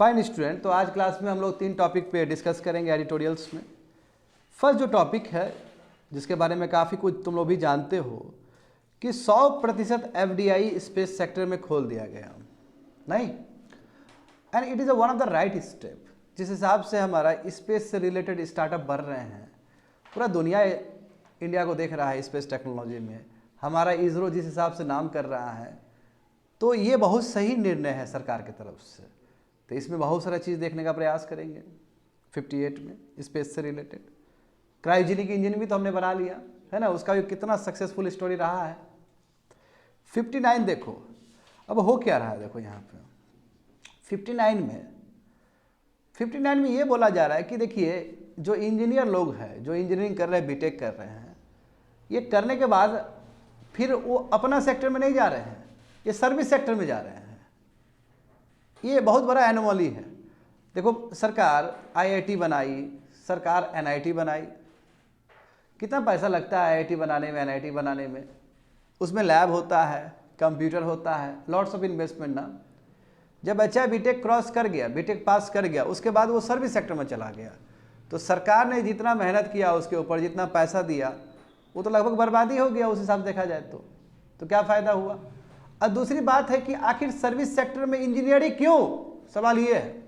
Fine student, तो आज class में हम लोग 3 टॉपिक पे डिस्कस करेंगे एडिटोरियल्स में। फर्स्ट जो टॉपिक है जिसके बारे में काफ़ी कुछ तुम लोग भी जानते हो कि 100% एफडीआई स्पेस सेक्टर में खोल दिया गया, नहीं, and it is one of the right step. जिस हिसाब से हमारा स्पेस से रिलेटेड स्टार्टअप बढ़ रहे हैं, पूरा दुनिया इंडिया को देख रहा है स्पेस टेक्नोलॉजी में, हमारा इसरो जिस हिसाब से नाम कर रहा है, तो ये बहुत सही निर्णय है सरकार की तरफ से। तो इसमें बहुत सारा चीज़ देखने का प्रयास करेंगे 58 में स्पेस से रिलेटेड। क्रायोजेनिक इंजन भी तो हमने बना लिया है ना, उसका भी कितना सक्सेसफुल स्टोरी रहा है। 59 देखो अब हो क्या रहा है, देखो यहाँ पे 59 में ये बोला जा रहा है कि देखिए जो इंजीनियर लोग हैं, जो इंजीनियरिंग कर रहे हैं, बीटेक कर रहे हैं, ये करने के बाद फिर वो अपना सेक्टर में नहीं जा रहे हैं, ये सर्विस सेक्टर में जा रहे हैं। ये बहुत बड़ा एनोमली है। देखो सरकार आईआईटी बनाई, सरकार एनआईटी बनाई, कितना पैसा लगता है आईआईटी बनाने में, एनआईटी बनाने में, उसमें लैब होता है, कंप्यूटर होता है, लॉट्स ऑफ इन्वेस्टमेंट ना। जब बच्चा बीटेक क्रॉस कर गया, बीटेक पास कर गया, उसके बाद वो सर्विस सेक्टर में चला गया, तो सरकार ने जितना मेहनत किया उसके ऊपर, जितना पैसा दिया, वो तो लगभग बर्बादी हो गया उस हिसाब से देखा जाए तो क्या फ़ायदा हुआ। और दूसरी बात है कि आखिर सर्विस सेक्टर में इंजीनियरिंग क्यों, सवाल ये है,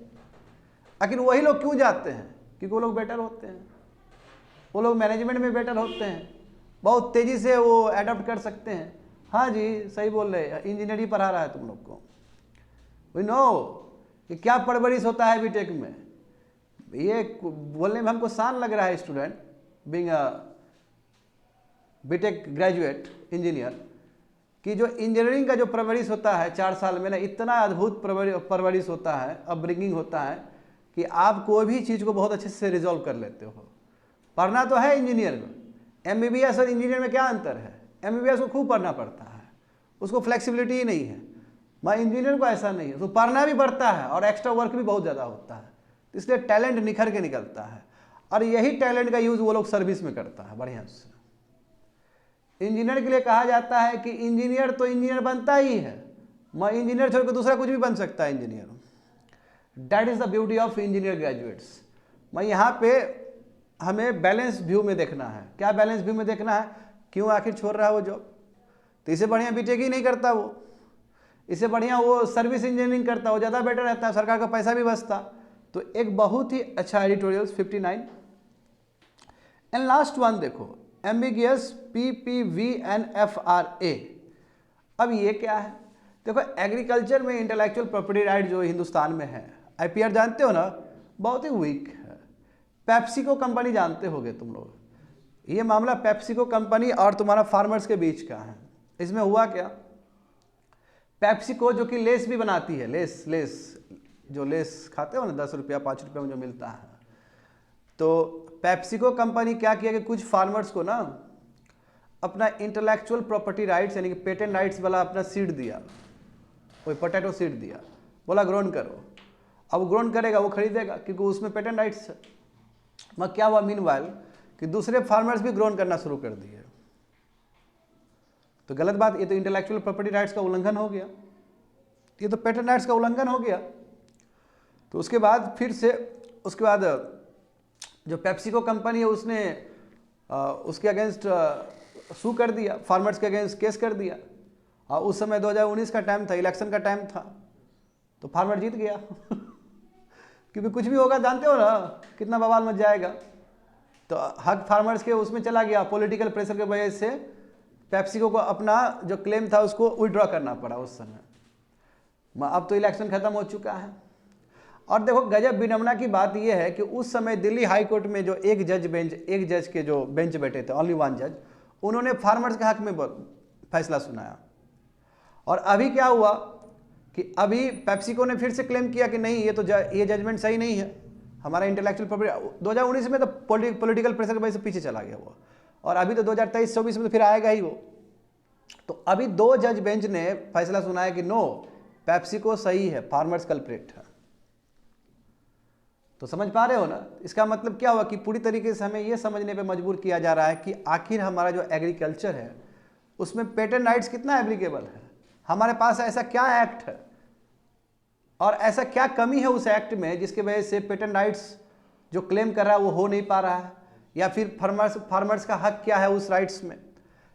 आखिर वही लोग क्यों जाते हैं? क्योंकि वो लोग बेटर होते हैं, वो लोग मैनेजमेंट में बेटर होते हैं, बहुत तेज़ी से वो एडॉप्ट कर सकते हैं। हाँ जी सही बोल रहे हैं, इंजीनियरिंग पढ़ा रहा है तुम लोग को, वी नो कि क्या परवरिश होता है बीटेक में। ये बोलने में हमको आसान लग रहा है student being a BTech graduate engineer, कि जो इंजीनियरिंग का जो परवरिश होता है 4 साल में ना, इतना अद्भुत परवरिश होता है, अपब्रिंगिंग होता है कि आप कोई भी चीज़ को बहुत अच्छे से रिजॉल्व कर लेते हो। पढ़ना तो है इंजीनियर में, एमबीबीएस और इंजीनियर में क्या अंतर है? एमबीबीएस को खूब पढ़ना पड़ता है, उसको फ्लेक्सिबिलिटी ही नहीं है। मैं इंजीनियर को ऐसा नहीं है, उसको पढ़ना भी पड़ता है और एक्स्ट्रा वर्क भी बहुत ज़्यादा होता है, इसलिए टैलेंट निखर के निकलता है, और यही टैलेंट का यूज़ वो लोग सर्विस में करता है बढ़िया से। इंजीनियर के लिए कहा जाता है कि इंजीनियर तो इंजीनियर बनता ही है, मैं इंजीनियर छोड़ के दूसरा कुछ भी बन सकता है engineer. That is the beauty of engineer graduates. मैं यहाँ पे हमें बैलेंस व्यू में देखना है। क्या बैलेंस व्यू में देखना है? क्यों आखिर छोड़ रहा है वो जॉब? तो इससे बढ़िया बीटेक ही नहीं करता वो, इससे बढ़िया वो सर्विस इंजीनियरिंग करता, वो ज़्यादा बेटर रहता है, सरकार का पैसा भी बचता। तो एक बहुत ही अच्छा एडिटोरियल्स 59। एंड लास्ट वन देखो, एम्बिगियस PPVNFRA। अब ये क्या है? देखो एग्रीकल्चर में इंटेलेक्चुअल प्रॉपर्टी राइट जो हिंदुस्तान में है, IPR जानते हो ना, बहुत ही वीक है। पेप्सिको कंपनी जानते होगे तुम लोग, ये मामला पेप्सिको कंपनी और तुम्हारा फार्मर्स के बीच का है। इसमें हुआ क्या, पेप्सिको जो कि लेस भी बनाती है, लेस जो लेस खाते हो ना 10 रुपया 5 रुपया में जो मिलता है, तो पेप्सिको कंपनी क्या किया कि कुछ फार्मर्स को ना अपना इंटेलेक्चुअल प्रॉपर्टी राइट्स यानी कि पेटेंट राइट्स वाला अपना सीड दिया, कोई पोटैटो सीड दिया, बोला ग्रोन करो। अब ग्रोन करेगा वो खरीदेगा क्योंकि उसमें पेटेंट राइट्स है। मगर क्या हुआ मीनवाइल कि दूसरे फार्मर्स भी ग्रोन करना शुरू कर दिए। तो गलत बात, ये तो इंटेलेक्चुअल प्रॉपर्टी राइट्स का उल्लंघन हो गया, ये तो पेटेंट राइट्स का उल्लंघन हो गया। तो उसके बाद फिर से उसके बाद जो पेप्सिको कंपनी है उसने उसके अगेंस्ट सू कर दिया, फार्मर्स के अगेंस्ट केस कर दिया। और उस समय 2019 का टाइम था, इलेक्शन का टाइम था, तो फार्मर जीत गया क्योंकि कुछ भी होगा जानते हो ना कितना बवाल मच जाएगा। तो हक फार्मर्स के उसमें चला गया, पॉलिटिकल प्रेशर की वजह से पेप्सिको को अपना जो क्लेम था उसको विड्रॉ करना पड़ा उस समय। अब तो इलेक्शन खत्म हो चुका है। और देखो गजब विडंबना की बात यह है कि उस समय दिल्ली हाई कोर्ट में जो एक जज के जो बेंच बैठे थे, ओनली वन जज, उन्होंने फार्मर्स के हक में फैसला सुनाया। और अभी क्या हुआ कि अभी पेप्सिको ने फिर से क्लेम किया कि नहीं, ये जजमेंट सही नहीं है, हमारा इंटेलेक्चुअल प्रॉपर्टी 2019 में तो पॉलिटिकल प्रेशर की वजह से पीछे चला गया वो, और अभी तो 2023-24 में तो फिर आएगा ही वो। तो अभी 2 जज बेंच ने फैसला सुनाया कि नो, पेप्सिको सही है, फार्मर्स कल्प्रिट है। तो समझ पा रहे हो ना, इसका मतलब क्या हुआ कि पूरी तरीके से हमें यह समझने पे मजबूर किया जा रहा है कि आखिर हमारा जो एग्रीकल्चर है उसमें पेटेंट राइट्स कितना एप्लीकेबल है, हमारे पास ऐसा क्या एक्ट है और ऐसा क्या कमी है उस एक्ट में जिसकी वजह से पेटेंट राइट्स जो क्लेम कर रहा है वो हो नहीं पा रहा है, या फिर फार्मर्स का हक क्या है उस राइट्स में,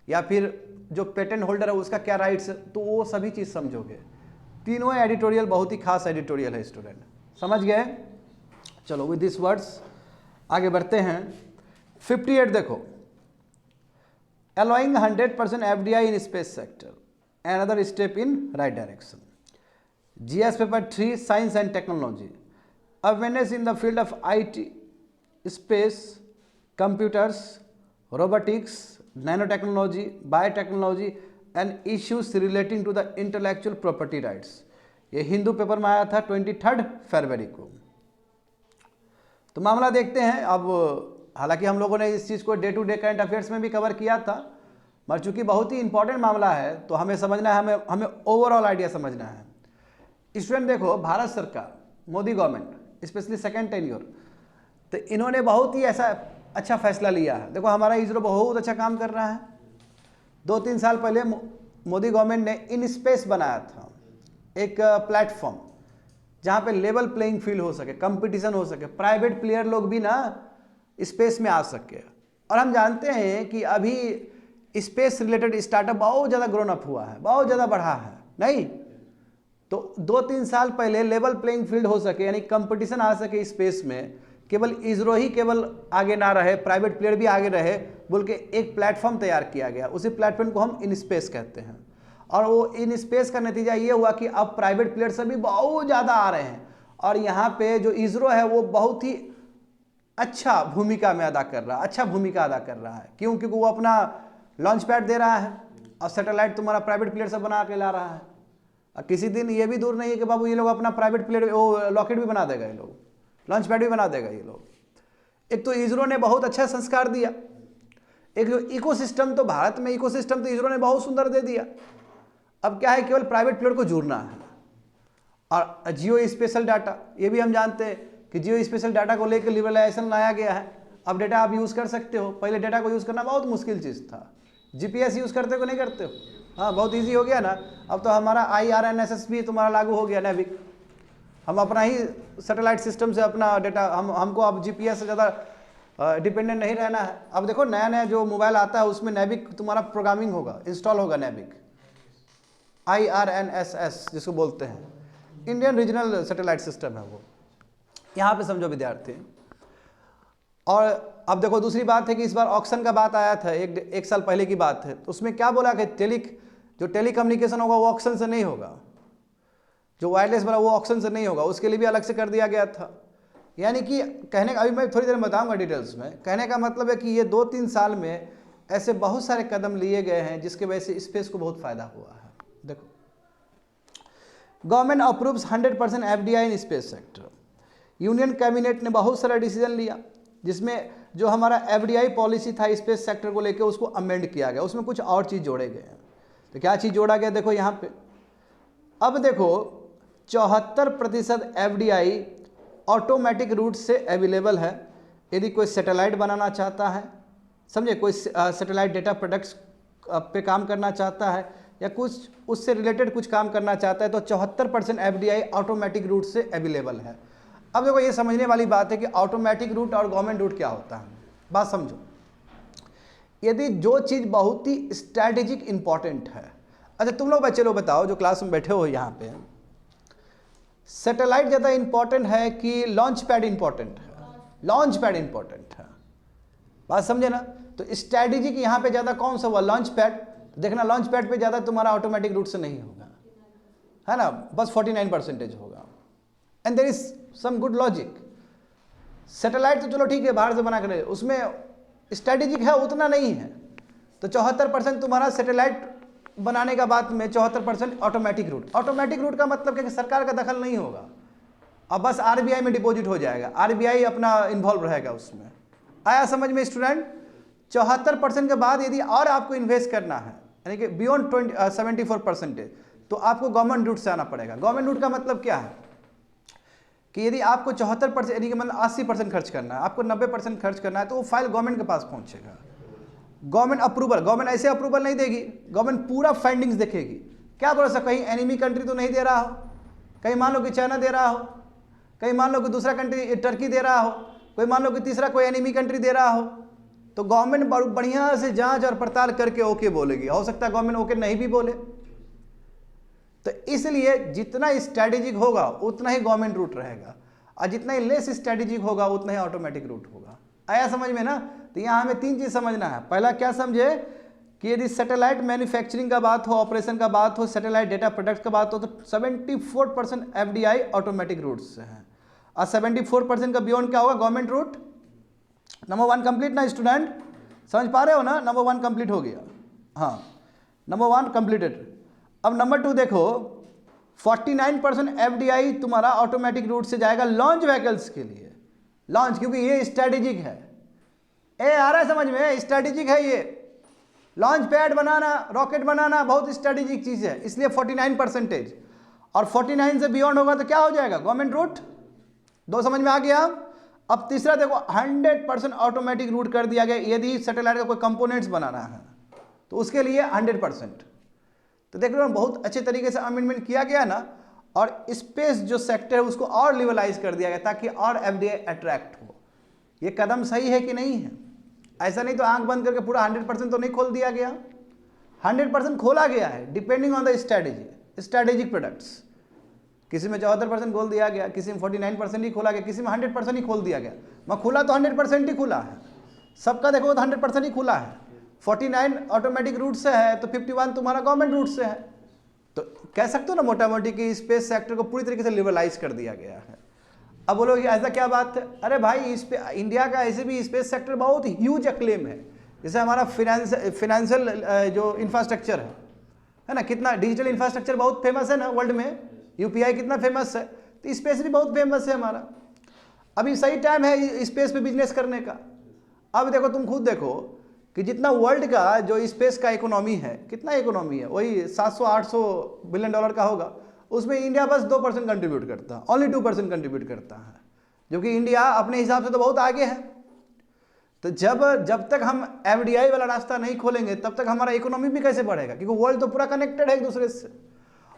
या फिर जो पेटेंट होल्डर है उसका क्या राइट्स है, तो वो सभी चीज़ समझोगे। तीनों एडिटोरियल बहुत ही खास एडिटोरियल है स्टूडेंट, समझ गए। चलो विद दिस वर्ड्स आगे बढ़ते हैं। 58 देखो, allowing 100% FDI in space sector, another step in right direction. GS paper 3 science and technology, awareness in the field of IT, space, computers, robotics, nanotechnology, biotechnology and issues relating to the intellectual property rights। ये Hindu paper में आया था 23 फरवरी को। तो मामला देखते हैं। अब हालांकि हम लोगों ने इस चीज़ को day to day current affairs में भी कवर किया था, मगर चूंकि बहुत ही इंपॉर्टेंट मामला है तो हमें समझना है, हमें ओवरऑल आइडिया समझना है। स्टूडेंट देखो, भारत सरकार, Modi government, specially second tenure, तो इन्होंने बहुत ही ऐसा अच्छा फैसला लिया है। देखो हमारा इसरो बहुत अच्छा काम कर रहा है। 2-3 साल पहले मोदी गवर्नमेंट ने इन स्पेस बनाया था एक प्लेटफॉर्म जहाँ पे लेवल प्लेइंग फील्ड हो सके, कंपटीशन हो सके, प्राइवेट प्लेयर लोग भी ना स्पेस में आ सके। और हम जानते हैं कि अभी स्पेस रिलेटेड स्टार्टअप बहुत ज़्यादा ग्रोन अप हुआ है, बहुत ज़्यादा बढ़ा है, नहीं तो 2-3 साल पहले लेवल प्लेइंग फील्ड हो सके, यानी कंपटीशन आ सके स्पेस में, केवल इसरो ही केवल आगे ना रहे, प्राइवेट प्लेयर भी आगे रहे, बोल के एक प्लेटफॉर्म तैयार किया गया। उसी प्लेटफॉर्म को हम इन स्पेस कहते हैं। और वो इन स्पेस का नतीजा ये हुआ कि अब प्राइवेट प्लेयर से भी बहुत ज़्यादा आ रहे हैं, और यहाँ पे जो इसरो है वो बहुत ही अच्छा भूमिका में अदा कर रहा है, अच्छा भूमिका अदा कर रहा है। क्यों? क्योंकि वो अपना लॉन्च पैड दे रहा है और सैटेलाइट तुम्हारा प्राइवेट प्लेयर से बना के ला रहा है। और किसी दिन ये भी दूर नहीं है कि बाबू ये लोग अपना प्राइवेट प्लेयर वो रॉकेट भी बना देगा, ये लोग लॉन्च पैड भी बना देगा ये लोग। एक तो इसरो ने बहुत अच्छा संस्कार दिया, एक जो इकोसिस्टम, तो भारत में इकोसिस्टम तो इसरो ने बहुत सुंदर दे दिया। अब क्या है, केवल प्राइवेट प्लेयर को जुड़ना है। और जियो स्पेशल डाटा, ये भी हम जानते हैं कि जियो स्पेशल डाटा को लेकर लिबरलाइजेशन लाया गया है। अब डेटा आप यूज़ कर सकते हो, पहले डेटा को यूज़ करना बहुत मुश्किल चीज़ था। जीपीएस यूज़ करते हो नहीं करते हो? हाँ, बहुत इजी हो गया ना। अब तो हमारा IRNSS भी तुम्हारा लागू हो गया, नेविक। हम अपना ही सैटेलाइट सिस्टम से अपना डेटा, हमको अब जीपीएस से ज़्यादा डिपेंडेंट नहीं रहना है। अब देखो नया नया जो मोबाइल आता है उसमें नेविक तुम्हारा प्रोग्रामिंग होगा, इंस्टॉल होगा नेविक, IRNSS जिसको बोलते हैं, इंडियन रीजनल सैटेलाइट सिस्टम है वो। यहाँ पे समझो विद्यार्थी। और अब देखो दूसरी बात है कि इस बार ऑक्शन का बात आया था, एक साल पहले की बात है। तो उसमें क्या बोला कि जो टेलीकम्युनिकेशन होगा वो ऑक्शन से नहीं होगा, जो वायरलेस वाला वो ऑक्शन से नहीं होगा, उसके लिए भी अलग से कर दिया गया था। यानी कि कहने का, अभी मैं थोड़ी देर में बताऊंगा डिटेल्स में, कहने का मतलब है कि ये 2-3 साल में ऐसे बहुत सारे कदम लिए गए हैं जिसके वजह से स्पेस को बहुत फायदा हुआ है। देखो, government approves 100% FDI in space sector. Union cabinet ने बहुत सारा डिसीजन लिया जिसमें जो हमारा FDI पॉलिसी था स्पेस सेक्टर को लेकर उसको अमेंड किया गया, उसमें कुछ और चीज़ जोड़े गए हैं। तो क्या चीज़ जोड़ा गया देखो यहाँ पे। अब देखो 74% FDI ऑटोमेटिक रूट से अवेलेबल है। यदि कोई सैटेलाइट बनाना चाहता है, समझे, कोई सैटेलाइट डेटा प्रोडक्ट्स पे काम करना चाहता है या कुछ उससे रिलेटेड कुछ काम करना चाहता है, तो 74% FDI ऑटोमेटिक रूट से अवेलेबल है। अब देखो ये समझने वाली बात है कि ऑटोमेटिक रूट और गवर्नमेंट रूट क्या होता है। बात समझो, यदि जो चीज़ बहुत ही स्ट्रैटेजिक इंपॉर्टेंट है, अच्छा तुम लोग बच्चे लोग बताओ जो क्लास में बैठे हो यहाँ पे, सैटेलाइट ज़्यादा इंपॉर्टेंट है कि लॉन्च पैड इंपॉर्टेंट है? लॉन्च पैड इंपॉर्टेंट है, बात समझे ना। तो स्ट्रैटेजिक यहाँ पे ज़्यादा कौन सा हुआ? Launch pad. देखना लॉन्च पैड पे ज़्यादा तुम्हारा ऑटोमेटिक रूट से नहीं होगा, है ना, बस 49% होगा। And there is some good logic. Satellite तो चलो ठीक है बाहर से बना कर, उसमें स्ट्रैटेजिक है उतना नहीं है। तो 74% तुम्हारा सैटेलाइट बनाने का बात में 74% ऑटोमेटिक रूट। ऑटोमेटिक रूट का मतलब क्या कि सरकार का दखल नहीं होगा, अब बस RBI में डिपॉजिट हो जाएगा, RBI अपना इन्वॉल्व रहेगा उसमें। आया समझ में स्टूडेंट? 74% के बाद यदि और आपको इन्वेस्ट करना है, यानी कि बियॉन्ड 74%, तो आपको गवर्नमेंट रूट से आना पड़ेगा। गवर्नमेंट रूट का मतलब क्या है कि यदि आपको 74% यानी कि मतलब 80% खर्च करना है, आपको 90% खर्च करना है, तो वो फाइल गवर्नमेंट के पास पहुंचेगा। गवर्नमेंट अप्रूवल, गवर्नमेंट ऐसे अप्रूवल नहीं देगी, गवर्नमेंट पूरा फाइंडिंग्स देखेगी। क्या भरोसा कहीं एनिमी कंट्री तो नहीं दे रहा हो, कहीं मान लो कि चाइना दे रहा हो, कहीं मान लो कि दूसरा कंट्री टर्की दे रहा हो, कोई मान लो कि तीसरा कोई एनिमी कंट्री दे रहा हो, तो गवर्नमेंट बढ़िया से जांच और पड़ताल करके ओके बोलेगी। हो सकता है गवर्नमेंट ओके नहीं भी बोले। तो इसलिए जितना स्ट्रैटेजिक होगा उतना ही गवर्नमेंट रूट रहेगा, और जितना ही लेस स्ट्रैटेजिक होगा उतना ही ऑटोमेटिक रूट होगा। आया समझ में ना? तो यहाँ हमें 3 चीज समझना है। पहला क्या समझे कि यदि सैटेलाइट मैन्युफैक्चरिंग का बात हो, ऑपरेशन का बात हो, सैटेलाइट डेटा प्रोडक्ट का बात हो, तो 74% एफडीआई ऑटोमेटिक रूट से है, और 74% का बियॉन्ड क्या होगा? Government route. नंबर 1 कंप्लीट ना स्टूडेंट? समझ पा रहे हो ना? नंबर 1 कंप्लीट हो गया। हाँ, नंबर 1 कंप्लीटेड। अब नंबर 2 देखो, 49% एफडीआई तुम्हारा ऑटोमेटिक रूट से जाएगा लॉन्च व्हीकल्स के लिए। लॉन्च, क्योंकि ये स्ट्रेटेजिक है। आ रहा है समझ में? स्ट्रेटेजिक है ये। लॉन्च पैड बनाना, रॉकेट बनाना बहुत स्ट्रेटेजिक चीज है, इसलिए 49%। और 49 से बियॉन्ड होगा तो क्या हो जाएगा? Government route. 2 समझ में आ गया? अब तीसरा देखो, 100% ऑटोमेटिक रूट कर दिया गया यदि सैटेलाइट का कोई कंपोनेंट्स बनाना है तो उसके लिए 100%। तो देख लो बहुत अच्छे तरीके से अमेंडमेंट किया गया ना, और स्पेस जो सेक्टर है उसको और लिबरलाइज कर दिया गया ताकि और एफडीआई अट्रैक्ट हो। ये कदम सही है कि नहीं है? ऐसा नहीं तो आंख बंद करके पूरा 100% तो नहीं खोल दिया गया, 100% खोला गया है depending on the strategy, strategic products. किसी में 74% खोल दिया गया, किसी में 49% ही खोला गया, किसी में 100% ही खोल दिया गया। मैं खुला तो 100% ही खुला है, सबका देखो तो 100% ही खुला है। 49 ऑटोमेटिक रूट से है तो 51 तुम्हारा गवर्नमेंट रूट से है। तो कह सकते हो ना मोटा मोटी कि स्पेस सेक्टर को पूरी तरीके से लिबरलाइज कर दिया गया है। अब बोलोगे ऐसा क्या बात है? अरे भाई इंडिया का ऐसे भी स्पेस सेक्टर बहुत ह्यूज अक्लेम है। जैसे हमारा फिनेंशियल जो इंफ्रास्ट्रक्चर है ना, कितना डिजिटल इंफ्रास्ट्रक्चर बहुत फेमस है ना वर्ल्ड में। यूपीआई कितना फेमस है, तो स्पेस भी बहुत फेमस है हमारा। अभी सही टाइम है स्पेस पे बिजनेस करने का। अब देखो, तुम खुद देखो कि जितना वर्ल्ड का जो स्पेस का इकोनॉमी है, कितना इकोनॉमी है, वही 700-800 बिलियन डॉलर का होगा। उसमें इंडिया बस 2% कंट्रीब्यूट करता है, ओनली 2% कंट्रीब्यूट करता है, जो कि इंडिया अपने हिसाब से तो बहुत आगे है। तो जब तक हम एफडीआई वाला रास्ता नहीं खोलेंगे तब तक हमारा इकोनॉमी भी कैसे बढ़ेगा, क्योंकि वर्ल्ड तो पूरा कनेक्टेड है एक दूसरे से।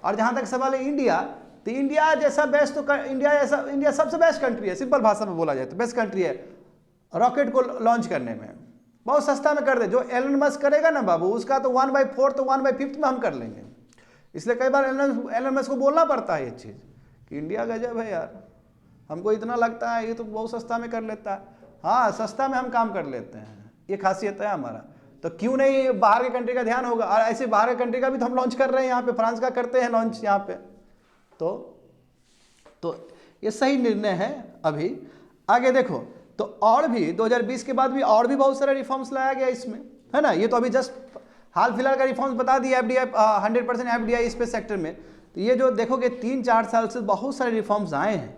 और जहां तक सवाल है इंडिया, तो इंडिया जैसा बेस्ट तो इंडिया सबसे बेस्ट कंट्री है। सिंपल भाषा में बोला जाए तो बेस्ट कंट्री है रॉकेट को लॉन्च करने में, बहुत सस्ता में कर दे। जो एलन मस्क करेगा ना बाबू, उसका तो 1/4 तो 1/5 में हम कर लेंगे। इसलिए कई बार एलन मस्क को बोलना पड़ता है ये चीज़ कि इंडिया गजब है यार, हमको इतना लगता है ये तो बहुत सस्ता में कर लेता है। हाँ, सस्ता में हम काम कर लेते हैं, ये खासियत है हमारा। तो क्यों नहीं बाहर के कंट्री का ध्यान होगा। और ऐसे बाहर के कंट्री का भी तो हम लॉन्च कर रहे हैं यहाँ पे, फ्रांस का करते हैं लॉन्च यहाँ पे। तो ये सही निर्णय है। अभी आगे देखो, तो और भी 2020 के बाद भी और भी बहुत सारे रिफॉर्म्स लाया गया इसमें, है ना। ये तो अभी जस्ट हाल फिलहाल का रिफॉर्म्स बता दिया एफडीआई 100% एफडीआई स्पेस सेक्टर में। तो ये जो देखोगे 3-4 साल से बहुत सारे रिफॉर्म्स आए हैं।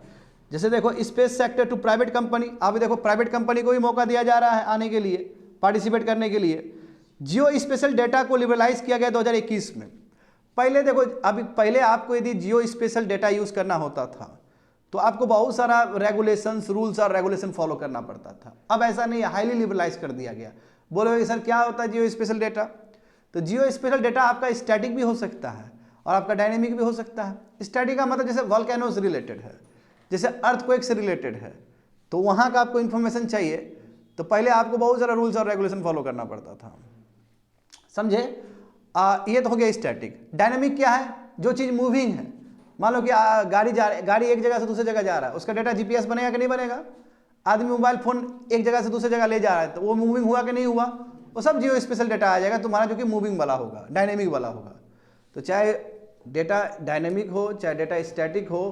जैसे देखो space sector to private company, अभी देखो प्राइवेट कंपनी को भी मौका दिया जा रहा है आने के लिए, पार्टिसिपेट करने के लिए। जियो स्पेशल डेटा को लिबरलाइज किया गया 2021 में। पहले देखो, अभी पहले आपको यदि जियो स्पेशल डेटा यूज करना होता था तो आपको बहुत सारा रेगुलेशंस, रूल्स और रेगुलेशन फॉलो करना पड़ता था। अब ऐसा नहीं है, हाईली लिबरलाइज कर दिया गया। बोलोगे सर क्या होता है जियो स्पेशल डेटा? तो जियो स्पेशल डेटा आपका स्टैटिक भी हो सकता है और आपका डायनेमिक भी हो सकता है। स्टैटिक का मतलब जैसे वॉल्केनो से रिलेटेड है, जैसे अर्थक्वेक से रिलेटेड है, तो वहाँ का आपको इन्फॉर्मेशन चाहिए तो पहले आपको बहुत सारा रूल्स और रेगुलेशन फॉलो करना पड़ता था, समझे। ये तो हो गया स्टैटिक। डायनेमिक क्या है? जो चीज़ मूविंग है। मान लो कि गाड़ी एक जगह से दूसरी जगह जा रहा है, उसका डेटा जीपीएस बनेगा कि नहीं बनेगा? आदमी मोबाइल फोन एक जगह से दूसरी जगह ले जा रहा है तो वो मूविंग हुआ कि नहीं हुआ? वो सब जियो स्पेशल डेटा आ जाएगा तुम्हारा, जो कि मूविंग वाला होगा, डायनेमिक वाला होगा। तो चाहे डेटा डायनेमिक हो चाहे डेटा स्टैटिक हो,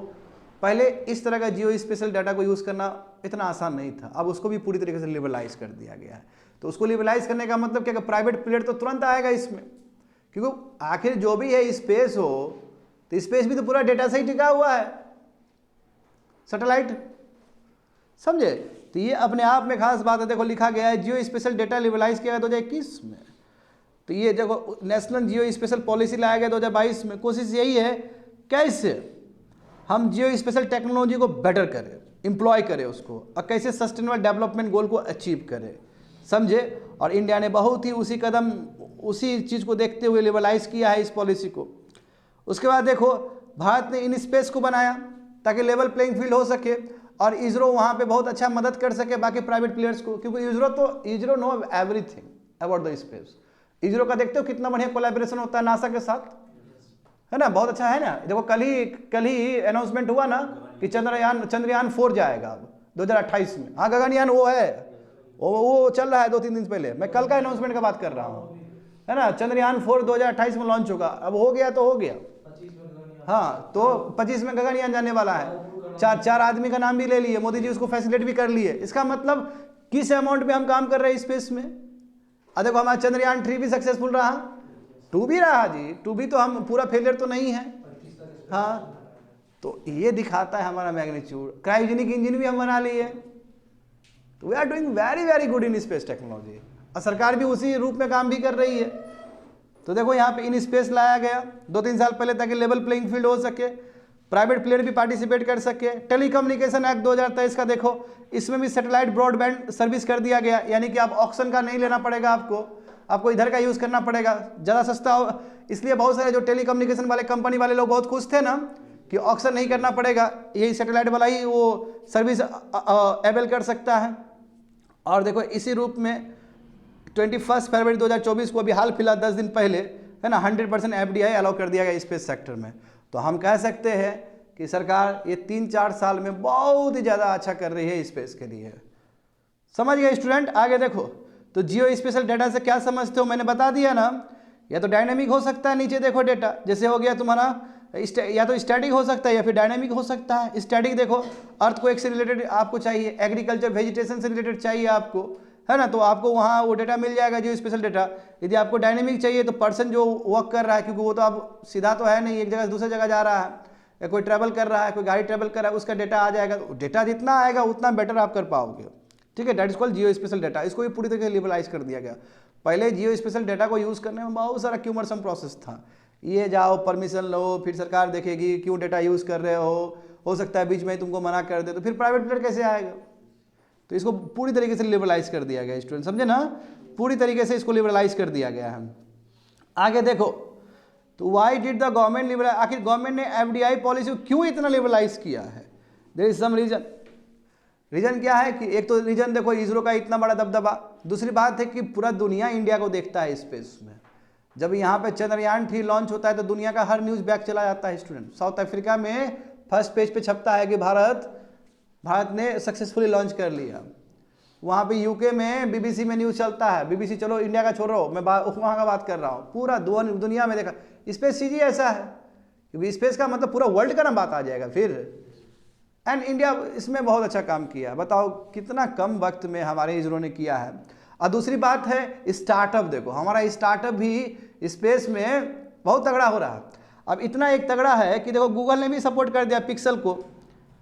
पहले इस तरह का जियो स्पेशल डाटा को यूज़ करना इतना आसान नहीं था। अब उसको भी पूरी तरीके से लिबरलाइज कर दिया गया है। तो उसको लिबरलाइज करने का मतलब क्या, प्राइवेट प्लेयर तो तुरंत आएगा इसमें, क्योंकि आखिर जो भी है स्पेस हो तो स्पेस भी तो पूरा डेटा से ही टिका हुआ है, सैटेलाइट, समझे। तो ये अपने आप में खास बात है। देखो लिखा गया है जियो स्पेशल डेटा लिबरलाइज किया गया 2021 में। तो ये देखो नेशनल जियो स्पेशल पॉलिसी लाया गया 2022 में। कोशिश यही है कैसे हम जियो स्पेशल टेक्नोलॉजी को बेटर करें, एम्प्लॉय करें उसको, और कैसे सस्टेनेबल डेवलपमेंट गोल को अचीव करें, समझे। और इंडिया ने बहुत ही उसी चीज़ को देखते हुए लिबरलाइज किया है इस पॉलिसी को। उसके बाद देखो भारत ने इन स्पेस को बनाया ताकि लेवल प्लेइंग फील्ड हो सके और इसरो वहाँ पे बहुत अच्छा मदद कर सके बाकी प्राइवेट प्लेयर्स को, क्योंकि ISRO know everything about the space. ISRO का देखते हो कितना बढ़िया कोलैबोरेशन होता है नासा के साथ, है ना, बहुत अच्छा है ना। देखो कल ही अनाउंसमेंट हुआ ना कि चंद्रयान 4 जाएगा अब 2028 में। हाँ, गगनयान वो है, वो चल रहा है 2-3 दिन पहले, मैं कल का अनाउंसमेंट का बात कर रहा हूँ, है ना। चंद्रयान 4 2028 में लॉन्च होगा। अब हो गया तो हो गया, हाँ, तो 25 में गगनयान जाने वाला है। चार आदमी का नाम भी ले लिए, मोदी जी उसको फैसिलिटेट भी कर लिए। इसका मतलब किस अमाउंट में हम काम कर रहे हैं स्पेस में। देखो हमारा चंद्रयान 3 भी सक्सेसफुल रहा, 2 भी रहा जी, 2 भी तो हम पूरा फेलियर तो नहीं है। हाँ, तो ये दिखाता है हमारा मैग्नीट्यूड। क्रायोजेनिक इंजन भी हम बना लिए, तो we are doing very very good in space technology, और सरकार भी उसी रूप में काम भी कर रही है। तो देखो यहाँ पे इन स्पेस लाया गया 2-3 साल पहले ताकि लेवल प्लेइंग फील्ड हो सके, प्राइवेट प्लेयर भी पार्टिसिपेट कर सके। टेलीकम्युनिकेशन एक्ट 2023 का देखो, इसमें भी सैटेलाइट ब्रॉडबैंड सर्विस कर दिया गया, यानी कि आप ऑक्शन का नहीं लेना पड़ेगा, आपको इधर का यूज करना पड़ेगा, ज़्यादा सस्ता हो। इसलिए बहुत सारे जो टेलीकम्युनिकेशन वाले कंपनी वाले लोग बहुत खुश थे ना कि ऑक्शन नहीं करना पड़ेगा, यही सैटेलाइट वाला ही वो सर्विस अवेल कर सकता है। और देखो इसी रूप में 21 फरवरी 2024 को अभी हाल फिलहाल 10 दिन पहले, है ना, 100% FDI अलाउ कर दिया गया स्पेस सेक्टर में। तो हम कह सकते हैं कि सरकार ये 3-4 साल में बहुत ही ज़्यादा अच्छा कर रही है स्पेस के लिए। समझ गए स्टूडेंट। आगे देखो, तो जियो स्पेशल डाटा से क्या समझते हो, मैंने बता दिया ना। या तो डायनेमिक हो सकता है, नीचे देखो डेटा जैसे हो गया तुम्हारा, या तो स्टैटिक हो सकता है या फिर डायनेमिक हो सकता है। स्टैटिक देखो अर्थक्वेक से रिलेटेड आपको चाहिए, एग्रीकल्चर वेजिटेशन से रिलेटेड चाहिए आपको, है ना, तो आपको वहाँ वो डेटा मिल जाएगा जियो स्पेशल डेटा। यदि आपको डायनेमिक चाहिए तो पर्सन जो वर्क कर रहा है, क्योंकि वो तो आप सीधा तो है नहीं, एक जगह से दूसरी जगह जा रहा है, या कोई ट्रैवल कर रहा है, कोई गाड़ी ट्रैवल कर रहा है, उसका डेटा आ जाएगा। डेटा जितना आएगा उतना बेटर आप कर पाओगे, ठीक है। That is called Jio special data. इसको भी पूरी तरीके से लिबरलाइज कर दिया गया। पहले जियो स्पेशल डेटा को यूज़ करने में बहुत सारा क्यूमरसम प्रोसेस था, ये जाओ परमिशन लो, फिर सरकार देखेगी क्यों डेटा यूज़ कर रहे हो सकता है बीच में ही तुमको मना कर दे, तो फिर प्राइवेट प्लेयर कैसे आएगा। तो इसको पूरी तरीके से लिबरलाइज कर दिया गया स्टूडेंट, समझे ना, पूरी तरीके से इसको लिबरलाइज कर दिया गया है। आगे देखो, तो why did the government liberalise, आखिर गवर्नमेंट ने FDI पॉलिसी को क्यों इतना लिबरलाइज किया है। There is some reason. Reason क्या है कि एक तो रीजन देखो इसरो का इतना बड़ा दबदबा, दूसरी बात है कि पूरा दुनिया इंडिया को देखता है स्पेस में। जब यहाँ पे चंद्रयान 3 लॉन्च होता है तो दुनिया का हर न्यूज़ बैक चला जाता है स्टूडेंट। साउथ अफ्रीका में फर्स्ट पेज पे छपता है कि भारत ने सक्सेसफुली लॉन्च कर लिया। वहाँ पे UK में BBC में न्यूज़ चलता है, BBC चलो इंडिया का छोड़ो, मैं वहाँ का बात कर रहा हूँ, पूरा दुनिया में देखा। स्पेस चीज़ ही ऐसा है कि स्पेस का मतलब पूरा वर्ल्ड का ना बात आ जाएगा फिर। एंड इंडिया इसमें बहुत अच्छा काम किया, बताओ कितना कम वक्त में हमारे इसरो ने किया है। और दूसरी बात है स्टार्टअप, देखो हमारा स्टार्टअप भी स्पेस में बहुत तगड़ा हो रहा है। अब इतना एक तगड़ा है कि देखो गूगल ने भी सपोर्ट कर दिया पिक्सल को।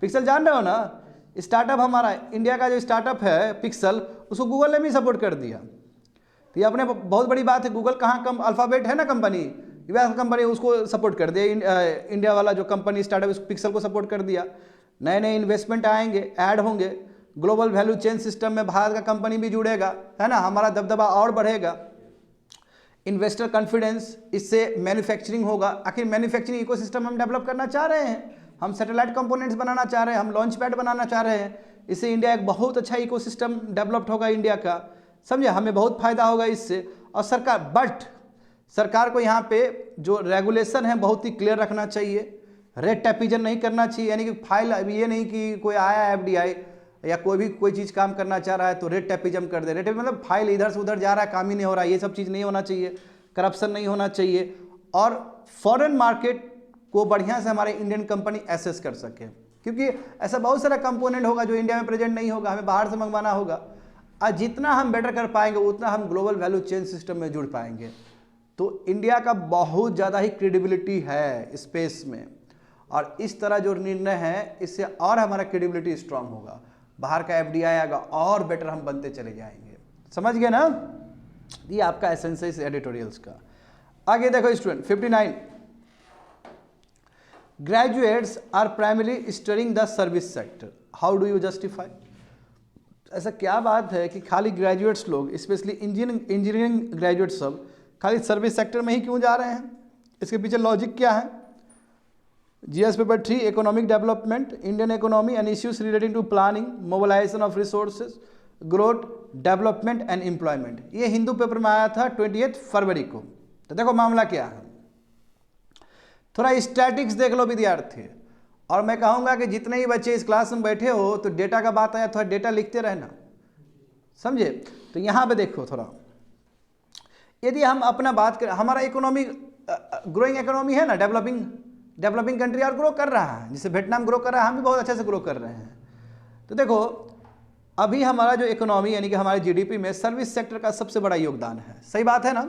पिक्सल जान रहे हो ना, स्टार्टअप हमारा इंडिया का जो स्टार्टअप है पिक्सल, उसको गूगल ने भी सपोर्ट कर दिया। तो ये अपने बहुत बड़ी बात है। गूगल कहाँ कम, अल्फ़ाबेट है ना कंपनी, यूएस कंपनी, उसको सपोर्ट कर दिया। इंडिया वाला जो कंपनी स्टार्टअप पिक्सल को सपोर्ट कर दिया। नए नए इन्वेस्टमेंट आएंगे, ऐड होंगे, ग्लोबल वैल्यू चेन सिस्टम में भारत का कंपनी भी जुड़ेगा, है ना, हमारा दबदबा और बढ़ेगा। इन्वेस्टर कॉन्फिडेंस, इससे मैन्युफैक्चरिंग होगा। आखिर मैन्युफैक्चरिंग इकोसिस्टम हम डेवलप करना चाह रहे हैं, हम सैटेलाइट कंपोनेंट्स बनाना चाह रहे हैं, हम लॉन्च पैड बनाना चाह रहे हैं। इससे इंडिया एक बहुत अच्छा इकोसिस्टम डेवलप्ड होगा इंडिया का, समझे, हमें बहुत फायदा होगा इससे। और सरकार को यहाँ पे जो रेगुलेशन है बहुत ही क्लियर रखना चाहिए, रेड टैपिजन नहीं करना चाहिए। यानी कि फाइल, ये नहीं कि कोई आया FDI या कोई चीज़ काम करना चाह रहा है तो रेड टैपिज्म कर दे। रेड टैपिज्म मतलब फाइल इधर से उधर जा रहा है, काम ही नहीं हो रहा है, ये सब चीज़ नहीं होना चाहिए, करप्शन नहीं होना चाहिए। और फॉरेन मार्केट को बढ़िया से हमारे इंडियन कंपनी एसेस कर सके, क्योंकि ऐसा बहुत सारा कंपोनेंट होगा जो इंडिया में प्रेजेंट नहीं होगा, हमें बाहर से मंगवाना होगा। और जितना हम बेटर कर पाएंगे उतना हम ग्लोबल वैल्यू चेन सिस्टम में जुड़ पाएंगे। तो इंडिया का बहुत ज़्यादा ही क्रेडिबिलिटी है स्पेस में, और इस तरह जो निर्णय है इससे और हमारा क्रेडिबिलिटी स्ट्रांग होगा, बाहर का FDI आएगा और बेटर हम बनते चले जाएंगे। समझ गए ना, ये आपका एसेंस है इस एडिटोरियल्स का। आगे देखो student 59, graduates are primary studying the service sector, how do you justify. ऐसा क्या बात है कि खाली ग्रेजुएट्स लोग, स्पेशली इंजीनियरिंग ग्रेजुएट सब खाली सर्विस सेक्टर में ही क्यों जा रहे हैं, इसके पीछे लॉजिक क्या है। GS paper 3 economic development, Indian economy and issues relating to planning, mobilisation of resources, growth, development and employment. ये हिंदू पेपर में आया था 28 फरवरी को। तो देखो मामला क्या है, थोड़ा स्टैटिक्स देख लो विद्यार्थी, और मैं कहूँगा कि जितने ही बच्चे इस क्लास में बैठे हो तो डेटा का बात आया थोड़ा डेटा लिखते रहना, समझे। तो यहाँ पे देखो थोड़ा, यदि हम अपना बात करें, हमारा इकोनॉमी ग्रोइंग इकोनॉमी है ना, डेवलपिंग कंट्री और ग्रो कर रहा है, जैसे वियतनाम ग्रो कर रहा है, हम भी बहुत अच्छे से ग्रो कर रहे हैं। तो देखो अभी हमारा जो इकोनॉमी यानी कि हमारे जीडीपी में सर्विस सेक्टर का सबसे बड़ा योगदान है, सही बात है ना।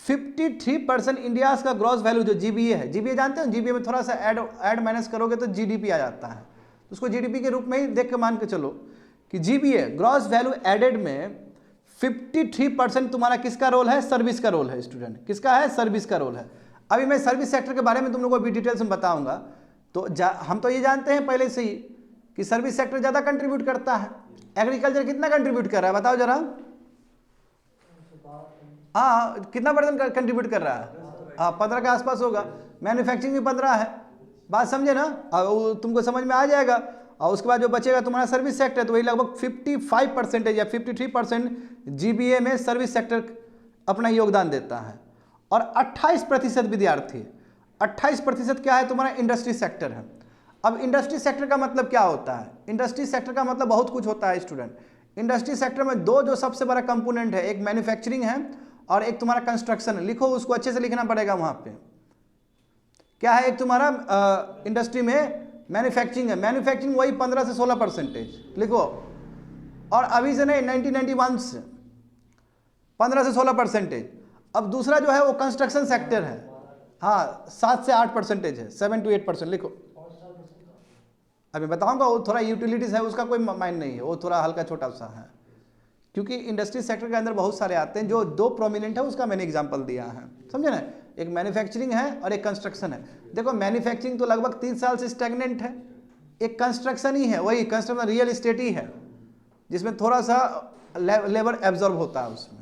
53% इंडिया का ग्रॉस वैल्यू जो जीबीए है, जीबीए जानते हो, जीबीए में थोड़ा सा ऐड माइनस करोगे तो जीडीपी आ जाता है, उसको जीडीपी के रूप में ही देख के मान के चलो कि जीबीए ग्रॉस वैल्यू एडेड में 53% तुम्हारा किसका रोल है, सर्विस का रोल है। स्टूडेंट किसका है, सर्विस का रोल है। अभी मैं सर्विस सेक्टर के बारे में तुम लोगों को भी डिटेल्स में बताऊंगा। तो हम तो ये जानते हैं पहले से ही कि सर्विस सेक्टर ज़्यादा कंट्रीब्यूट करता है। एग्रीकल्चर कितना कंट्रीब्यूट कर रहा है बताओ जरा, हाँ कितना % कंट्रीब्यूट कर रहा है, हाँ 15 के आसपास होगा। मैन्युफैक्चरिंग भी 15 है, बात समझे ना, अब तुमको समझ में आ जाएगा। और उसके बाद जो बचेगा तुम्हारा सर्विस सेक्टर, तो वही लगभग 55% या 53% जीबीए में सर्विस सेक्टर अपना योगदान देता है। और 28% विद्यार्थी, 28% क्या है तुम्हारा, इंडस्ट्री सेक्टर है। अब इंडस्ट्री सेक्टर का मतलब क्या होता है, इंडस्ट्री सेक्टर का मतलब बहुत कुछ होता है स्टूडेंट। इंडस्ट्री सेक्टर में दो जो सबसे बड़ा कंपोनेंट है, एक मैन्युफैक्चरिंग है और एक तुम्हारा कंस्ट्रक्शन है। लिखो, उसको अच्छे से लिखना पड़ेगा वहाँ पे। क्या है, एक तुम्हारा इंडस्ट्री में मैन्युफैक्चरिंग है, मैन्युफैक्चरिंग वही 15 से 16% लिखो। और अभी से नहीं, 1991 से 15 से 16%। अब दूसरा जो है वो कंस्ट्रक्शन सेक्टर है, हाँ 7 से 8% है, 7 to 8% लिखो। अभी बताऊंगा, वो थोड़ा यूटिलिटीज है, उसका कोई माइंड नहीं है, वो थोड़ा हल्का छोटा सा है, क्योंकि इंडस्ट्री सेक्टर के अंदर बहुत सारे आते हैं। जो दो प्रोमिनेंट है उसका मैंने एग्जांपल दिया है, समझे ना। एक मैन्युफैक्चरिंग है और एक कंस्ट्रक्शन है। देखो मैन्युफैक्चरिंग तो लगभग 3 साल से स्टैग्नेंट है, एक कंस्ट्रक्शन ही है, वही कंस्ट्रक्शन रियल इस्टेट ही है, जिसमें थोड़ा सा लेबर एब्जॉर्ब होता है उसमें।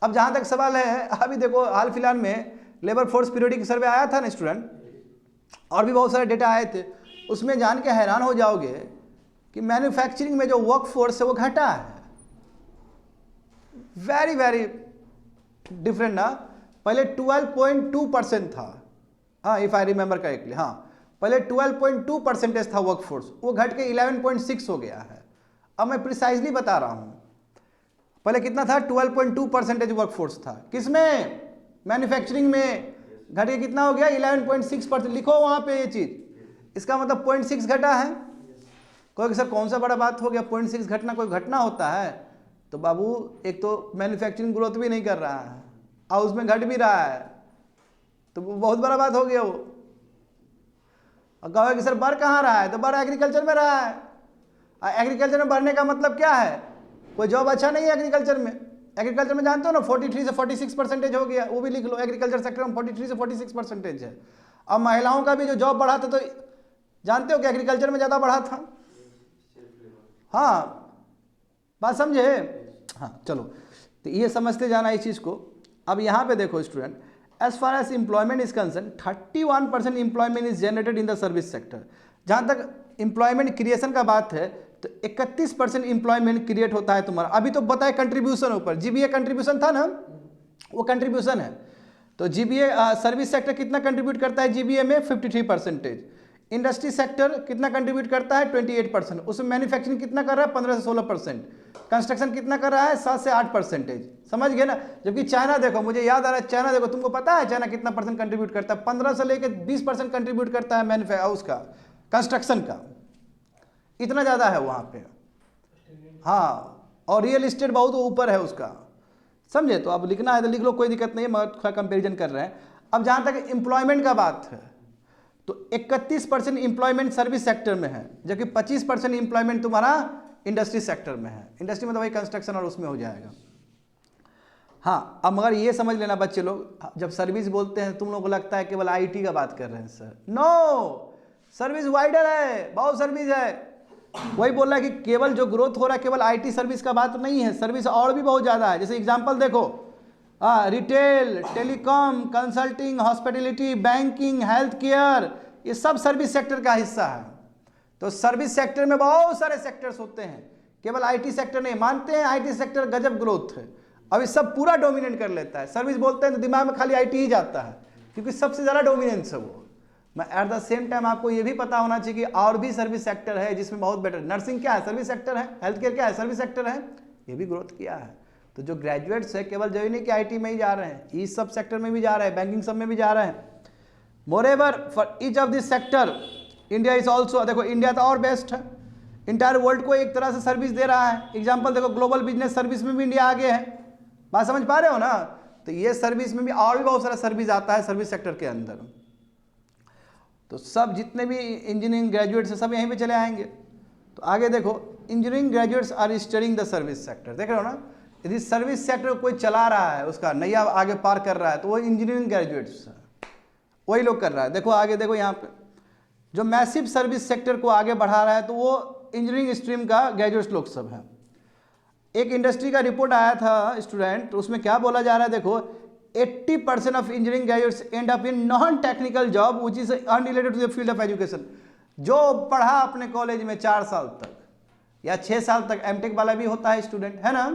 अब जहाँ तक सवाल है, अभी देखो हाल फिलहाल में लेबर फोर्स पीरियोडिक सर्वे आया था ना स्टूडेंट, और भी बहुत सारे डेटा आए थे, उसमें जान के हैरान हो जाओगे कि मैन्युफैक्चरिंग में जो वर्क फोर्स है वो घटा है। वेरी वेरी डिफरेंट ना, पहले 12.2% था, हाँ इफ आई रिमेंबर करेक्टली, हाँ पहले 12.2% था वर्क फोर्स, वो घट के 11.6 हो गया है। अब मैं प्रिसाइजली बता रहा हूँ, पहले कितना था, 12.2% वर्क फोर्स था, किसमें, मैन्युफैक्चरिंग में, घट के कितना हो गया, 11.6%। लिखो वहाँ पे ये चीज़, इसका मतलब 0.6 घटा है। कोई सर कौन सा बड़ा बात हो गया, 0.6 घटना कोई घटना होता है? तो बाबू एक तो मैन्युफैक्चरिंग ग्रोथ भी नहीं कर रहा है और उसमें घट भी रहा है, तो बहुत बड़ा बात हो गया वो। और कहोगे कि सर बढ़ कहाँ रहा है, तो बढ़ एग्रीकल्चर में रहा है। एग्रीकल्चर में बढ़ने का मतलब क्या है, कोई जॉब अच्छा नहीं है एग्रीकल्चर में। एग्रीकल्चर में जानते हो ना 43 से 46% हो गया, वो भी लिख लो, एग्रीकल्चर सेक्टर में 43 से 46% है। अब महिलाओं का भी जो जॉब बढ़ा था, तो जानते हो कि एग्रीकल्चर में ज़्यादा बढ़ा था, हाँ बात समझे, हाँ चलो, तो ये समझते जाना इस चीज़ को। अब यहाँ पे देखो student, as far as employment is concern, 31% employment is generated in the service sector. जहाँ तक एम्प्लॉयमेंट क्रिएशन का बात है, तो 31% एम्प्लॉयमेंट क्रिएट होता है तुम्हारा। अभी तो बताए कंट्रीब्यूशन ऊपर, जीबीए कंट्रीब्यूशन था ना, वो कंट्रीब्यूशन है। तो जीबीए सर्विस सेक्टर कितना कंट्रीब्यूट करता है जीबीए में, 53%। इंडस्ट्री सेक्टर कितना कंट्रीब्यूट करता है, 28%। उसमें मैन्युफैक्चरिंग कितना कर रहा है, 15 से 16%। कंस्ट्रक्शन कितना कर रहा है, 7 से 8%। समझ गए ना। जबकि चाइना देखो, मुझे याद आ रहा है, चाइना देखो, तुमको पता है चाइना कितना % कंट्रीब्यूट करता है, 15 से लेकर 20% कंट्रीब्यूट करता है उसका कंस्ट्रक्शन का, इतना ज़्यादा है वहाँ पे, हाँ। और रियल इस्टेट बहुत ऊपर है उसका, समझे। तो अब लिखना है तो लिख लो, कोई दिक्कत नहीं है, मगर थोड़ा कंपेरिजन कर रहे हैं। अब जहाँ तक एम्प्लॉयमेंट का बात है, तो 31% एम्प्लॉयमेंट सर्विस सेक्टर में है, जबकि 25% एम्प्लॉयमेंट तुम्हारा इंडस्ट्री सेक्टर में है। इंडस्ट्री मतलब वही कंस्ट्रक्शन और उसमें हो जाएगा, हाँ। अब मगर ये समझ लेना बच्चे लोग, जब सर्विस बोलते हैं तुम लोगों को लगता है केवल आईटी का बात कर रहे हैं सर, नो, सर्विस वाइडर है, बहुत सर्विस है। वही बोल रहा है कि केवल जो ग्रोथ हो रहा है केवल आईटी सर्विस का बात नहीं है, सर्विस और भी बहुत ज़्यादा है। जैसे एग्जांपल देखो, retail, telecom, consulting, hospitality, banking, health care, ये सब सर्विस सेक्टर का हिस्सा है। तो सर्विस सेक्टर में बहुत सारे सेक्टर्स होते हैं, केवल आईटी सेक्टर नहीं। मानते हैं आईटी सेक्टर गजब ग्रोथ है, अभी सब पूरा डोमिनेट कर लेता है। सर्विस बोलते हैं तो दिमाग में खाली आईटी ही जाता है, क्योंकि सबसे ज़्यादा डोमिनेंस है वो। मैं एट द सेम टाइम आपको ये भी पता होना चाहिए कि और भी सर्विस सेक्टर है जिसमें बहुत बेटर। नर्सिंग क्या है? सर्विस सेक्टर है। हेल्थ केयर क्या है? सर्विस सेक्टर है। ये भी ग्रोथ किया है। तो जो ग्रेजुएट्स है केवल जो ही नहीं कि आईटी में ही जा रहे हैं, इस सब सेक्टर में भी जा रहे हैं, बैंकिंग सब में भी जा रहे हैं। Moreover for each of this sector India is also, देखो इंडिया तो और बेस्ट है, इंटायर वर्ल्ड को एक तरह से सर्विस दे रहा है। एग्जाम्पल देखो, ग्लोबल बिजनेस सर्विस में भी इंडिया आगे है। बात समझ पा रहे हो ना? तो ये सर्विस में भी और भी बहुत सारा सर्विस आता है सर्विस सेक्टर के अंदर। तो सब जितने भी इंजीनियरिंग ग्रेजुएट्स हैं सब यहीं पे चले आएंगे। तो आगे देखो, engineering graduates are studying the service sector. देख रहे हो ना, यदि सर्विस सेक्टर कोई चला रहा है, उसका नैया आगे पार कर रहा है, तो वो इंजीनियरिंग ग्रेजुएट्स वही लोग कर रहा है। देखो आगे देखो, यहाँ पे जो मैसिव सर्विस सेक्टर को आगे बढ़ा रहा है तो वो इंजीनियरिंग स्ट्रीम का ग्रेजुएट्स लोग सब हैं। एक इंडस्ट्री का रिपोर्ट आया था स्टूडेंट, तो उसमें क्या बोला जा रहा है, देखो 80% of engineering graduates end up in non technical job which is unrelated to the field of education. जो पढ़ा अपने कॉलेज में 4 साल तक या 6 साल तक, एमटेक वाला भी होता है स्टूडेंट, है ना।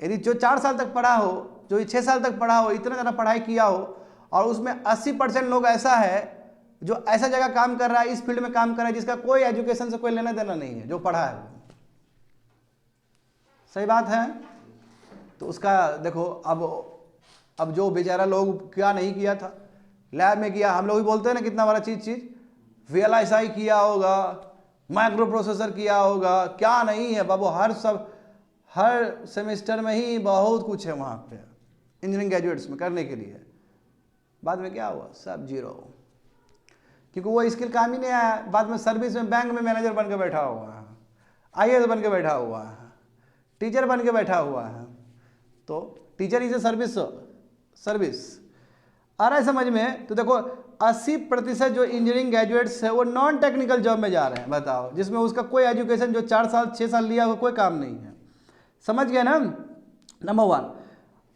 यदि जो 4 साल तक पढ़ा हो, जो 6 साल तक पढ़ा हो, इतना ज़्यादा पढ़ाई किया हो, और उसमें 80% लोग ऐसा है जो ऐसा जगह काम कर रहा है, इस फील्ड में काम कर रहा है जिसका कोई एजुकेशन से कोई लेना देना नहीं है, जो पढ़ा है वो। सही बात है। तो उसका देखो, अब जो बेचारा लोग क्या नहीं किया था, लैब में किया। हम लोग भी बोलते हैं ना कितना बड़ा चीज VLSI किया होगा, माइक्रो प्रोसेसर किया होगा, क्या नहीं है बाबू। हर सेमेस्टर में ही बहुत कुछ है वहाँ पे इंजीनियरिंग ग्रेजुएट्स में करने के लिए। बाद में क्या हुआ? सब जीरो, क्योंकि वो स्किल काम ही नहीं आया। बाद में सर्विस में बैंक में मैनेजर बन के बैठा हुआ है, IAS बन के बैठा हुआ है, टीचर बन के बैठा हुआ है। तो टीचर इज ए सर्विस आ रहा है समझ में। तो देखो 80% जो इंजीनियरिंग ग्रेजुएट्स है वो नॉन टेक्निकल जॉब में जा रहे हैं, बताओ, जिसमें उसका कोई एजुकेशन जो 4 साल 6 साल लिया वो कोई काम नहीं है। समझ गए ना, नंबर 1।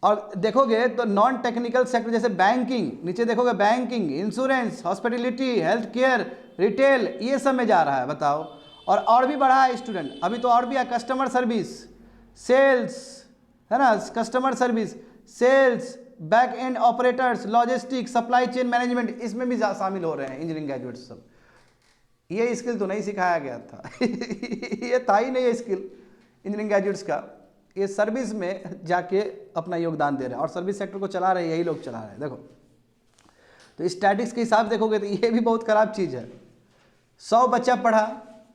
और देखोगे तो नॉन टेक्निकल सेक्टर जैसे बैंकिंग, नीचे देखोगे banking, insurance, hospitality, health care, retail, ये सब में जा रहा है, बताओ। और भी बढ़ा है स्टूडेंट, अभी तो और भी है, कस्टमर सर्विस, सेल्स, है ना, customer service, sales, back end operators, logistics, supply chain management, इसमें भी शामिल हो रहे हैं इंजीनियरिंग ग्रेजुएट्स सब। ये स्किल तो नहीं सिखाया गया था ये था ही नहीं ये स्किल इंजीनियरिंग ग्रेजुएट्स का। ये सर्विस में जाके अपना योगदान दे रहे हैं और सर्विस सेक्टर को चला रहे हैं, यही लोग चला रहे हैं। देखो तो स्टैटिस्टिक्स के हिसाब से देखोगे तो ये भी बहुत खराब चीज़ है। 100 बच्चा पढ़ा,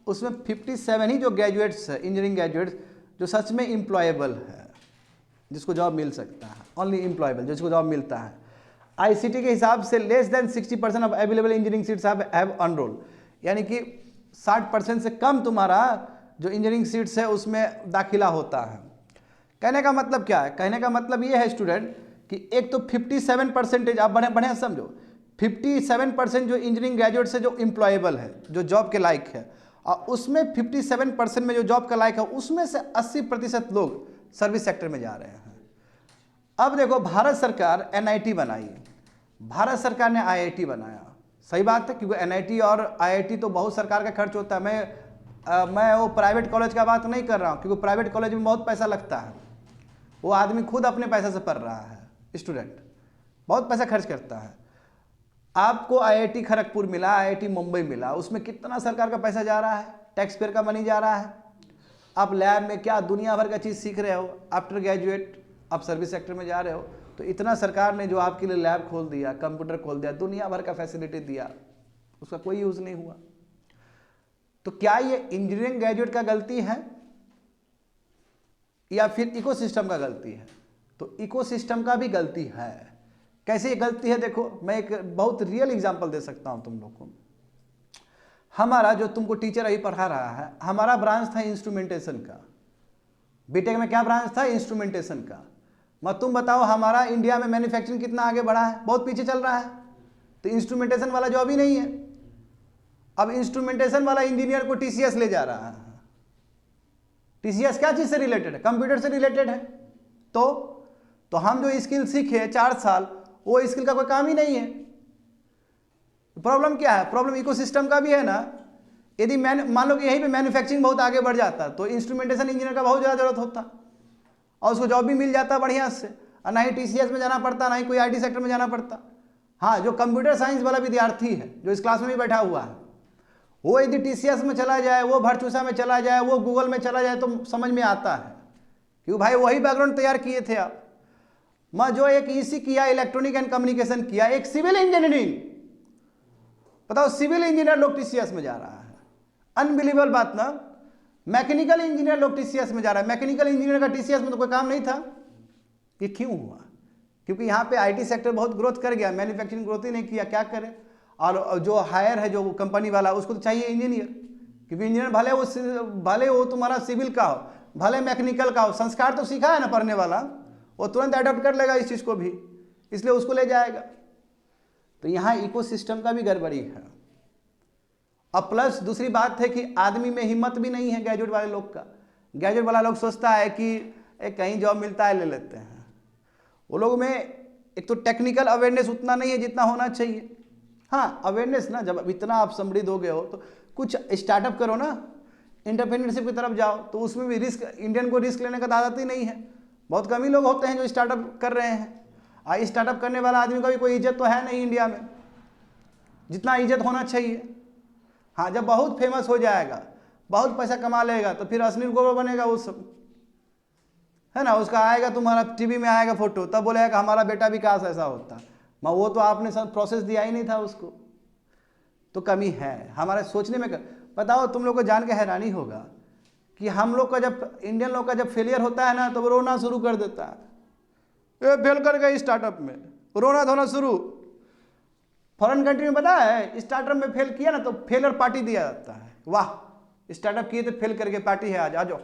उसमें 57 ही जो ग्रेजुएट्स है इंजीनियरिंग ग्रेजुएट्स जो सच में एम्प्लॉयबल है, जिसको जॉब मिल सकता है, ओनली एम्प्लॉयबल जिसको जॉब मिलता है। ICT के हिसाब से less than 60% of available engineering seats have unroll, यानी कि 60% से कम तुम्हारा जो इंजीनियरिंग सीट्स है उसमें दाखिला होता है। कहने का मतलब क्या है? कहने का मतलब ये है स्टूडेंट कि एक तो 57%, आप बढ़िया समझो, 57% जो इंजीनियरिंग ग्रेजुएट से जो एम्प्लॉयबल है, जो जॉब के लायक है, और उसमें 57% में जो जॉब का लायक है उसमें से 80% लोग सर्विस सेक्टर में जा रहे हैं। अब देखो भारत सरकार NIT बनाई, भारत सरकार ने IIT बनाया, सही बात है, क्योंकि NIT और IIT तो बहुत सरकार का खर्च होता है। मैं वो प्राइवेट कॉलेज का बात नहीं कर रहा हूँ, क्योंकि प्राइवेट कॉलेज में बहुत पैसा लगता है, वो आदमी खुद अपने पैसे से पढ़ रहा है, स्टूडेंट बहुत पैसा खर्च करता है। आपको IIT खड़गपुर मिला, IIT मुंबई मिला, उसमें कितना सरकार का पैसा जा रहा है, टैक्स पेयर का मनी जा रहा है। आप लैब में क्या दुनिया भर का चीज़ सीख रहे हो, आफ्टर ग्रेजुएट आप सर्विस सेक्टर में जा रहे हो, तो इतना सरकार ने जो आपके लिए लैब खोल दिया, कंप्यूटर खोल दिया, दुनिया भर का फैसिलिटी दिया, उसका कोई यूज़ नहीं हुआ। तो क्या ये इंजीनियरिंग ग्रेजुएट का गलती है या फिर इकोसिस्टम का गलती है? तो इकोसिस्टम का भी गलती है। कैसे ये गलती है? देखो मैं एक बहुत रियल एग्जांपल दे सकता हूं तुम लोग को। हमारा जो तुमको टीचर अभी पढ़ा रहा है, हमारा ब्रांच था इंस्ट्रूमेंटेशन का। बीटेक में क्या ब्रांच था? इंस्ट्रूमेंटेशन का। मत तुम बताओ हमारा इंडिया में मैन्युफैक्चरिंग कितना आगे बढ़ा है? बहुत पीछे चल रहा है। तो इंस्ट्रूमेंटेशन वाला जॉब ही नहीं है। अब इंस्ट्रूमेंटेशन वाला इंजीनियर को TCS ले जा रहा है। TCS क्या चीज से रिलेटेड है? कंप्यूटर से रिलेटेड है। तो हम जो स्किल सीखे 4 साल, वो स्किल का कोई काम ही नहीं है। प्रॉब्लम क्या है, प्रॉब्लम इकोसिस्टम का भी है ना। यदि मान लो कि यहीं पे मैन्युफैक्चरिंग बहुत आगे बढ़ जाता तो इंस्ट्रूमेंटेशन इंजीनियर का बहुत ज़्यादा जरूरत होता और उसको जॉब भी मिल जाता बढ़िया से, और ना ही TCS में जाना पड़ता, ना ही कोई IT सेक्टर में जाना पड़ता। हाँ, जो कंप्यूटर साइंस वाला विद्यार्थी है जो इस क्लास में भी बैठा हुआ है, वो यदि TCS में चला जाए, वो भरचूसा में चला जाए, वो गूगल में चला जाए तो समझ में आता है, क्योंकि भाई वही बैकग्राउंड तैयार किए थे आप। मैं जो एक EC किया, इलेक्ट्रॉनिक एंड कम्युनिकेशन किया, एक सिविल इंजीनियरिंग, बताओ सिविल इंजीनियर लोग TCS में जा रहा है, अनबिलीवेबल बात ना। मैकेनिकल इंजीनियर लोग TCS में जा रहा है, मैकेनिकल इंजीनियर का TCS में तो कोई काम नहीं था। ये क्यों हुआ? क्योंकि यहाँ पे IT सेक्टर बहुत ग्रोथ कर गया, मैन्युफैक्चरिंग ग्रोथ ही नहीं किया, क्या करे। और जो हायर है जो कंपनी वाला, उसको तो चाहिए इंजीनियर, क्योंकि इंजीनियर भले वो तुम्हारा सिविल का हो, भले मैकेनिकल का हो, संस्कार तो सीखा है ना पढ़ने वाला, वो तुरंत अडॉप्ट कर लेगा इस चीज़ को भी, इसलिए उसको ले जाएगा। तो यहाँ इकोसिस्टम का भी गड़बड़ी है। और प्लस दूसरी बात है कि आदमी में हिम्मत भी नहीं है ग्रेजुएट वाले लोग का। ग्रेजुएट वाला लोग सोचता है कि कहीं जॉब मिलता है ले लेते हैं। वो लोग में एक तो टेक्निकल अवेयरनेस उतना नहीं है जितना होना चाहिए। हाँ, अवेयरनेस ना, जब इतना आप समृद्ध हो गए हो तो कुछ स्टार्टअप करो ना, एंटरप्रेन्योरशिप की तरफ जाओ, तो उसमें भी रिस्क, इंडियन को रिस्क लेने का आदत ही नहीं है। बहुत कम ही लोग होते हैं जो स्टार्टअप कर रहे हैं। स्टार्टअप करने वाला आदमी का भी कोई इज्जत तो है नहीं इंडिया में जितना इज्जत होना चाहिए। हाँ, जब बहुत फेमस हो जाएगा, बहुत पैसा कमा लेगा, तो फिर असली गौरव बनेगा वो सब, है ना। उसका आएगा, तुम्हारा टीवी में आएगा फोटो, तब बोलेगा हमारा बेटा भी काश ऐसा होता। मैं वो तो आपने सब प्रोसेस दिया ही नहीं था उसको। तो कमी है हमारे सोचने में। बताओ, तुम लोग को जान के हैरानी होगा कि हम लोग का जब, इंडियन लोग का जब फेलियर होता है ना, तो वो रोना शुरू कर देता है। ये फेल कर गए स्टार्टअप में, रोना धोना शुरू। फॉरेन कंट्री में पता है, स्टार्टअप में फेल किया ना तो फेलियर पार्टी दिया जाता है। वाह, स्टार्टअप किए तो फेल करके पार्टी है, आज आ जाओ,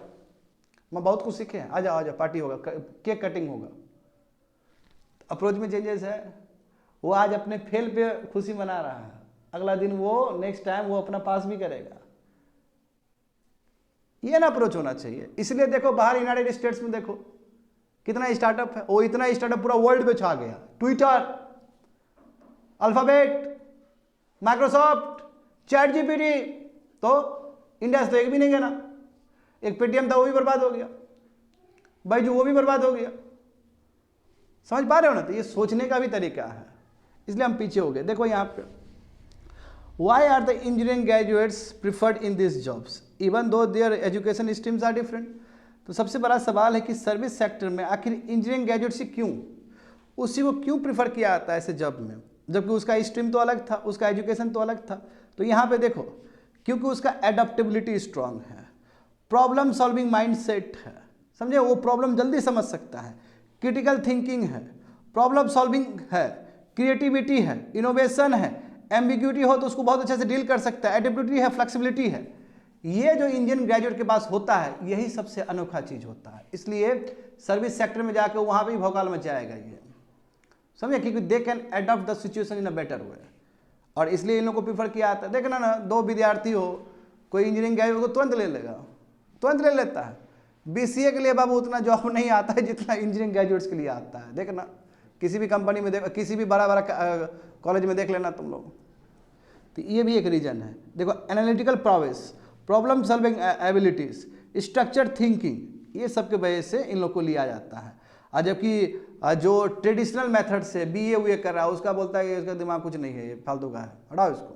मैं बहुत कुछ सीखे, आ जाओ आ जाओ, पार्टी होगा, केक कटिंग होगा। अप्रोच में चेंजेस है। वो आज अपने फेल पे खुशी मना रहा है, अगला दिन वो नेक्स्ट टाइम वो अपना पास भी करेगा। ये ना अप्रोच होना चाहिए। इसलिए देखो बाहर यूनाइटेड स्टेट्स में देखो कितना स्टार्टअप है, वो इतना स्टार्टअप पूरा वर्ल्ड में छा गया। Twitter, alphabet, Microsoft, chat GPT, तो इंडिया से तो एक भी नहीं गया ना। एक पेटीएम था वो भी बर्बाद हो गया, बाइजू वो भी बर्बाद हो गया। समझ पा रहे हो ना। तो ये सोचने का भी तरीका है, इसलिए हम पीछे हो गए। देखो यहाँ पे, why are the engineering graduates preferred in this jobs even though their education streams are different. तो सबसे बड़ा सवाल है कि सर्विस सेक्टर में आखिर इंजीनियरिंग ग्रेजुएट से क्यों, उसी को क्यों प्रिफर किया जाता है ऐसे जॉब में, जबकि उसका स्ट्रीम तो अलग था, उसका एजुकेशन तो अलग था। तो यहाँ पे देखो, क्योंकि उसका एडेप्टेबिलिटी स्ट्रांग है, प्रॉब्लम सॉल्विंग माइंडसेट है, समझे, वो प्रॉब्लम जल्दी समझ सकता है, क्रिटिकल थिंकिंग है, प्रॉब्लम सॉल्विंग है, क्रिएटिविटी है, इनोवेशन है, एम्बिग्यूटी हो तो उसको बहुत अच्छे से डील कर सकता है, एडेप्टिबिलिटी है, फ्लेक्सिबिलिटी है। ये जो इंडियन ग्रेजुएट के पास होता है, यही सबसे अनोखा चीज होता है। इसलिए सर्विस सेक्टर में जाकर वहां भी भौकाल मचाएगा ये, समझे, क्योंकि they can adopt the situation in a better way. और इसलिए इन लोगों को प्रीफर किया जाता है। देखना ना, दो विद्यार्थी हो, कोई इंजीनियरिंग ग्रेजुएट को तुरंत ले लेगा, तुरंत ले लेता है। BCA के लिए बाबू उतना जॉब नहीं आता है जितना इंजीनियरिंग ग्रेजुएट्स के लिए आता है। देखना, किसी भी कंपनी में देख, किसी भी बड़ा बड़ा कॉलेज में देख लेना तुम लोग। तो ये भी एक रीजन है। देखो, analytical prowess, problem solving abilities, structure thinking, ये सब के वजह से इन लोग को लिया जाता है। और जबकि जो ट्रेडिशनल मेथड से BA कर रहा है, उसका बोलता है कि इसका दिमाग कुछ नहीं है, ये फालतू का है, हटाओ इसको।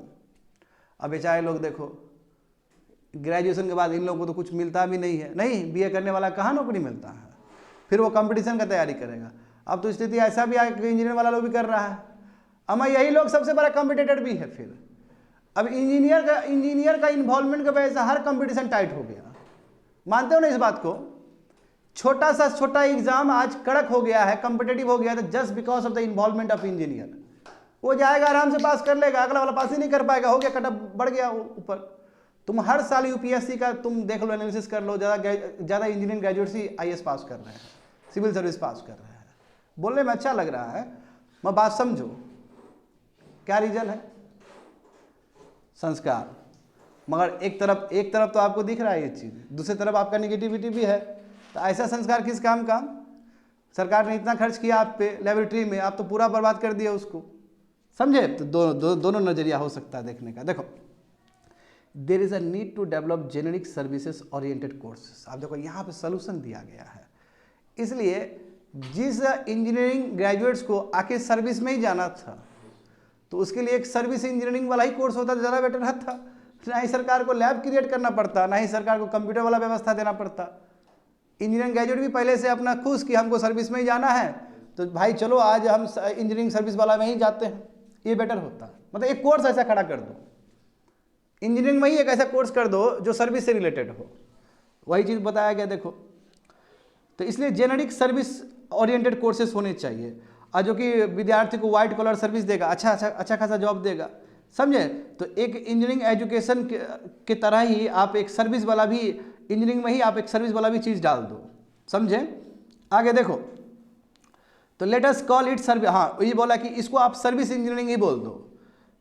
अब बेचारे लोग देखो, ग्रेजुएशन के बाद इन लोगों को तो कुछ मिलता भी नहीं है। नहीं, BA करने वाला कहाँ नौकरी मिलता है, फिर वो कंपटीशन का तैयारी करेगा। अब तो स्थिति ऐसा भी है कि इंजीनियर वाला लोग भी कर रहा है, अमा यही लोग सबसे बड़ा कॉम्पिटिटर भी है। फिर अब इंजीनियर का इन्वॉल्वमेंट की वजह से हर कंपटीशन टाइट हो गया। मानते हो ना इस बात को? छोटा सा छोटा एग्जाम आज कड़क हो गया है, कॉम्पिटेटिव हो गया है, just because of the involvement of engineer. वो जाएगा आराम से पास कर लेगा, अगला वाला पास ही नहीं कर पाएगा, हो गया कटअप बढ़ गया ऊपर। तुम हर साल UPSC का तुम देख लो, एनालिसिस कर लो, ज़्यादा इंजीनियरिंग ग्रेजुएट्स ही IAS पास कर रहे हैं, सिविल सर्विस पास कर रहे हैं। बोलने में अच्छा लग रहा है, मैं बात समझो, क्या रीजन है? संस्कार। मगर एक तरफ तो आपको दिख रहा है ये चीज़, दूसरी तरफ आपका निगेटिविटी भी है। तो ऐसा संस्कार किस काम का? सरकार ने इतना खर्च किया आप पे लेबोरेटरी में, आप तो पूरा बर्बाद कर दिया उसको। समझे? तो दोनों नजरिया हो सकता है देखने का। देखो, there is a need to develop generic services oriented courses. आप देखो यहाँ पे सोल्यूशन दिया गया है, इसलिए जिस इंजीनियरिंग ग्रेजुएट्स को आके सर्विस में ही जाना था, तो उसके लिए एक सर्विस इंजीनियरिंग वाला ही कोर्स होता तो ज़्यादा बेटर रहता। ना ही सरकार को लैब क्रिएट करना पड़ता, ना ही सरकार को कंप्यूटर वाला व्यवस्था देना पड़ता। इंजीनियरिंग ग्रेजुएट भी पहले से अपना खुश कि हमको सर्विस में ही जाना है, तो भाई चलो आज हम इंजीनियरिंग सर्विस वाला में ही जाते हैं, ये बेटर होता। मतलब एक कोर्स ऐसा खड़ा कर दो, इंजीनियरिंग में ही एक ऐसा कोर्स कर दो जो सर्विस से रिलेटेड हो, वही चीज़ बताया गया। देखो, तो इसलिए जेनेरिक सर्विस ओरिएंटेड कोर्सेज होने चाहिए, और जो कि विद्यार्थी को वाइट कॉलर सर्विस देगा, अच्छा खासा जॉब देगा। समझे? तो एक इंजीनियरिंग एजुकेशन के तरह ही आप एक सर्विस वाला भी, इंजीनियरिंग में ही आप एक सर्विस वाला भी चीज़ डाल दो। समझे? आगे देखो, तो let us call it service. हाँ, ये बोला कि इसको आप सर्विस इंजीनियरिंग ही बोल दो।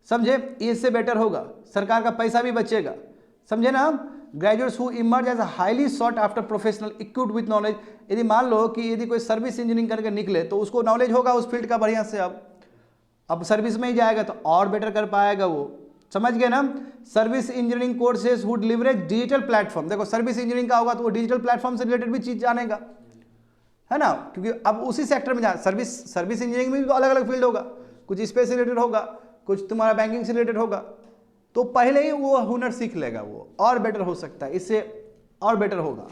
समझे? इससे बेटर होगा, सरकार का पैसा भी बचेगा। समझे ना? Graduates who emerge as highly sought after professional equipped with knowledge. यदि मान लो कि यदि कोई सर्विस इंजीनियरिंग करके निकले तो उसको नॉलेज होगा उस फील्ड का बढ़िया से, अब सर्विस में ही जाएगा तो और बेटर कर पाएगा वो। समझ गए ना? Service engineering courses would leverage digital platform. देखो, सर्विस इंजीनियरिंग का होगा तो वो डिजिटल प्लेटफॉर्म से रिलेटेड भी चीज जानेगा, है ना? क्योंकि अब उसी सेक्टर में सर्विस इंजीनियरिंग में भी अलग अलग फील्ड होगा, कुछ स्पेस से रिलेटेड होगा, कुछ तुम्हारा बैंकिंग से रिलेटेड होगा, तो पहले ही वो हुनर सीख लेगा, वो और बेटर हो सकता है, इससे और बेटर होगा।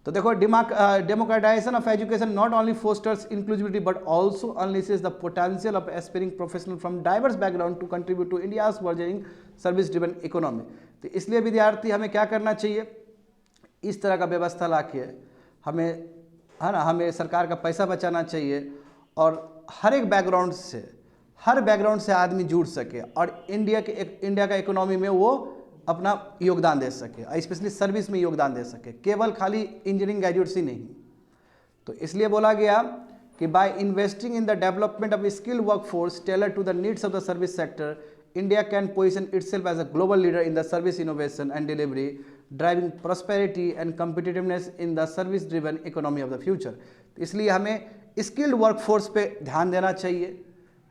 तो देखो, democratization of education not only fosters inclusivity but also unleashes the potential of aspiring professional from diverse background to contribute to India's burgeoning service driven economy. तो इसलिए विद्यार्थी हमें क्या करना चाहिए, इस तरह का व्यवस्था ला के हमें, है ना, हमें सरकार का पैसा बचाना चाहिए और हर बैकग्राउंड से आदमी जुड़ सके और इंडिया का इकोनॉमी में वो अपना योगदान दे सके, स्पेशली सर्विस में योगदान दे सके, केवल खाली इंजीनियरिंग ग्रेजुएट्स ही नहीं। तो इसलिए बोला गया कि by investing in the development of skilled workforce tailor to the needs of the service sector, India can position itself as a global leader in the service innovation and delivery, driving prosperity and competitiveness in the service driven economy of the future. तो इसलिए हमें skilled workforce पे ध्यान देना चाहिए,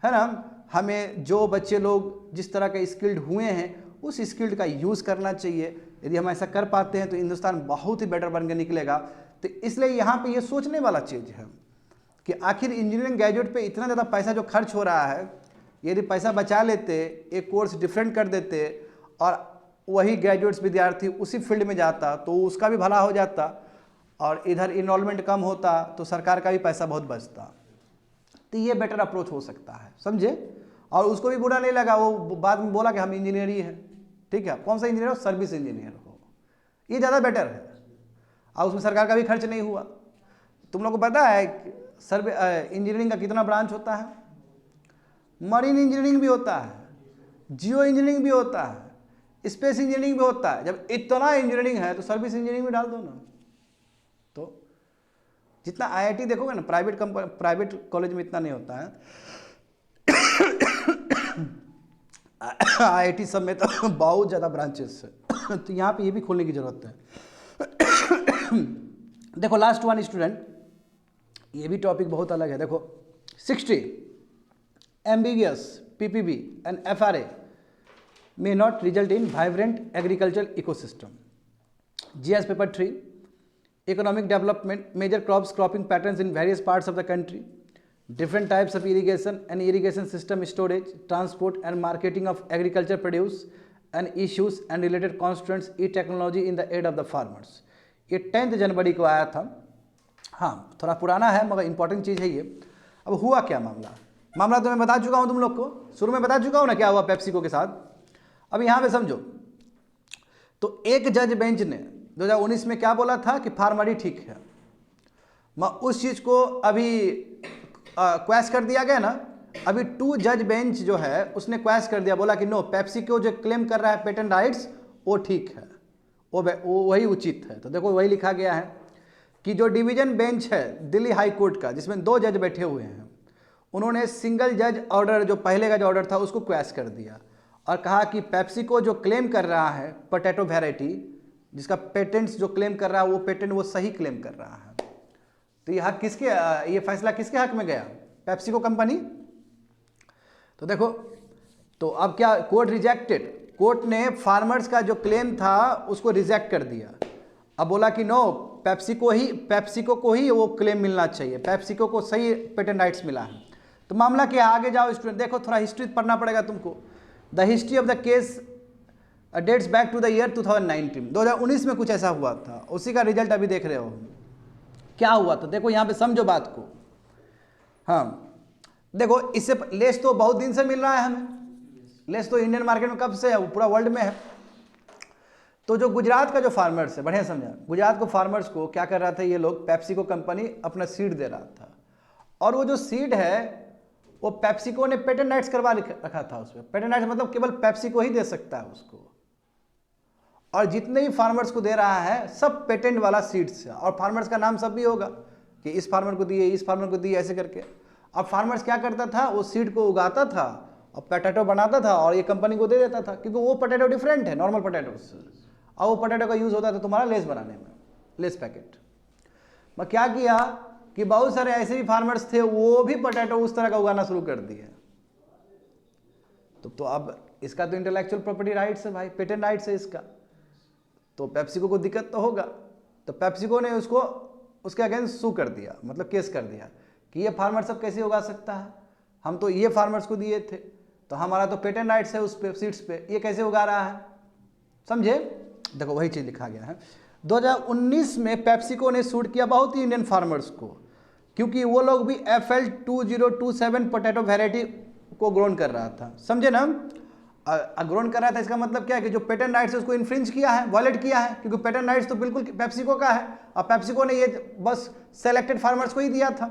है ना? हमें जो बच्चे लोग जिस तरह के स्किल्ड हुए हैं उस स्किल्ड का यूज़ करना चाहिए। यदि हम ऐसा कर पाते हैं तो हिंदुस्तान बहुत ही बेटर बन के निकलेगा। तो इसलिए यहाँ पे ये सोचने वाला चीज़ है कि आखिर इंजीनियरिंग ग्रेजुएट पे इतना ज़्यादा पैसा जो खर्च हो रहा है, यदि पैसा बचा लेते, एक कोर्स डिफरेंट कर देते और वही ग्रेजुएट्स विद्यार्थी उसी फील्ड में जाता तो उसका भी भला हो जाता और इधर इनरोलमेंट कम होता तो सरकार का भी पैसा बहुत बचता। तो ये बेटर अप्रोच हो सकता है, समझे? और उसको भी बुरा नहीं लगा, वो बाद में बोला कि हम इंजीनियर ही हैं। ठीक है, कौन सा इंजीनियर हो? सर्विस इंजीनियर हो, ये ज़्यादा बेटर है और उसमें सरकार का भी खर्च नहीं हुआ। तुम लोग को पता है इंजीनियरिंग का कितना ब्रांच होता है? मरीन इंजीनियरिंग भी होता है, जियो इंजीनियरिंग भी होता है, स्पेस इंजीनियरिंग भी होता है। जब इतना इंजीनियरिंग है तो सर्विस इंजीनियरिंग भी डाल दो ना। तो जितना आईआईटी देखोगे ना, प्राइवेट कॉलेज में इतना नहीं होता है। आईआईटी सब में तो बहुत ज़्यादा ब्रांचेस है, तो यहाँ पे ये भी खोलने की ज़रूरत है। देखो, लास्ट वन स्टूडेंट, ये भी टॉपिक बहुत अलग है। देखो, 60 ambiguous PPP and FRA may not result in vibrant agricultural ecosystem. GS paper 3, economic development, major cropping patterns in various parts of the country, different types of irrigation and irrigation system storage, transport and marketing of agriculture produce and issues and related constraints, e-technology in the aid of the farmers। ये 10 जनवरी को आया था। हाँ, थोड़ा पुराना है मगर important चीज़ है ये। अब हुआ क्या मामला तो मैं बता चुका हूँ तुम लोग को, शुरू में बता चुका हूँ ना क्या हुआ पेप्सिको के साथ। अब यहाँ पे समझो, तो एक जज बेंच ने 2019 में क्या बोला था कि फार्मरी ठीक है, उस चीज़ को अभी क्वैश कर दिया गया ना। अभी 2 जज बेंच जो है उसने क्वैश कर दिया, बोला कि नो, पेप्सिको जो क्लेम कर रहा है पेटेंट राइट्स वो ठीक है, वो वही उचित है। तो देखो, वही लिखा गया है कि जो डिवीजन बेंच है दिल्ली हाई कोर्ट का, जिसमें 2 जज बैठे हुए हैं, उन्होंने सिंगल जज ऑर्डर, जो पहले का जो ऑर्डर था, उसको क्वैश कर दिया और कहा कि पेप्सिको जो क्लेम कर रहा है पोटैटो वैरायटी, जिसका पेटेंट्स जो क्लेम कर रहा है वो पेटेंट वो सही क्लेम कर रहा है। तो ये फैसला किसके हक में गया? PepsiCo company. तो देखो, तो अब क्या, कोर्ट रिजेक्टेड, कोर्ट ने फार्मर्स का जो क्लेम था उसको रिजेक्ट कर दिया। अब बोला कि नो, पेप्सिको को ही वो क्लेम मिलना चाहिए, पेप्सिको को सही पेटेंट राइट्स मिला है। तो मामला क्या, आगे जाओ स्टूडेंट, देखो थोड़ा हिस्ट्री पढ़ना पड़ेगा तुमको। The history of the case dates back to the year 2019, 2019 में कुछ ऐसा हुआ था, उसी का रिजल्ट अभी देख रहे हो। क्या हुआ था देखो यहाँ पे, समझो बात को। हाँ देखो, इससे लेस तो बहुत दिन से मिल रहा है हमें, लेस तो इंडियन मार्केट में कब से है, वो पूरा वर्ल्ड में है। तो जो गुजरात का जो फार्मर्स है, बढ़िया समझा, गुजरात को फार्मर्स को क्या कर रहा था, ये लोग पेप्सिको कंपनी अपना सीड दे रहा था, और वो जो सीड है वो पेप्सिको ने पेटेंट राइट्स करवा रखा था उसमें। पेटेंट राइट्स मतलब केवल पेप्सिको ही दे सकता है उसको, और जितने ही फार्मर्स को दे रहा है सब पेटेंट वाला सीड्स है, और फार्मर्स का नाम सब भी होगा कि इस फार्मर को दिए, इस फार्मर को दिए, ऐसे करके। और फार्मर्स क्या करता था, वो सीड को उगाता था और पोटैटो बनाता था और ये कंपनी को दे देता था, क्योंकि वो पोटैटो डिफरेंट है नॉर्मल पोटैटो से, और वो पोटैटो का यूज होता था तुम्हारा लेस बनाने में, लेस पैकेट। मैं क्या किया कि बहुत सारे ऐसे भी फार्मर्स थे, वो भी पोटैटो उस तरह का उगाना शुरू कर दिए। तो अब इसका तो इंटेलेक्चुअल प्रॉपर्टी राइट्स है भाई, पेटेंट राइट्स है इसका, तो पेप्सिको को दिक्कत तो होगा। तो पेप्सिको ने उसको उसके अगेंस्ट सू कर दिया, मतलब केस कर दिया कि ये फार्मर सब कैसे उगा सकता है, हम तो ये फार्मर्स को दिए थे, तो हमारा तो पेटेंट राइट्स है उस पे, सीड्स पे, ये कैसे उगा रहा है, समझे। देखो वही चीज़ लिखा गया है। 2019 में पेप्सिको ने सूट किया बहुत ही इंडियन फार्मर्स को, क्योंकि वो लोग भी FL 2027 पोटैटो वेराइटी को ग्रोन कर रहा था, समझे ना। ग्रोन कर रहा था, इसका मतलब क्या है कि जो पेटेंट राइट्स है उसको इन्फ्रिंज किया है, वॉयलेट किया है, क्योंकि पेटेंट राइट्स तो बिल्कुल पेप्सिको का है, और पेप्सिको ने ये बस सेलेक्टेड फार्मर्स को ही दिया था।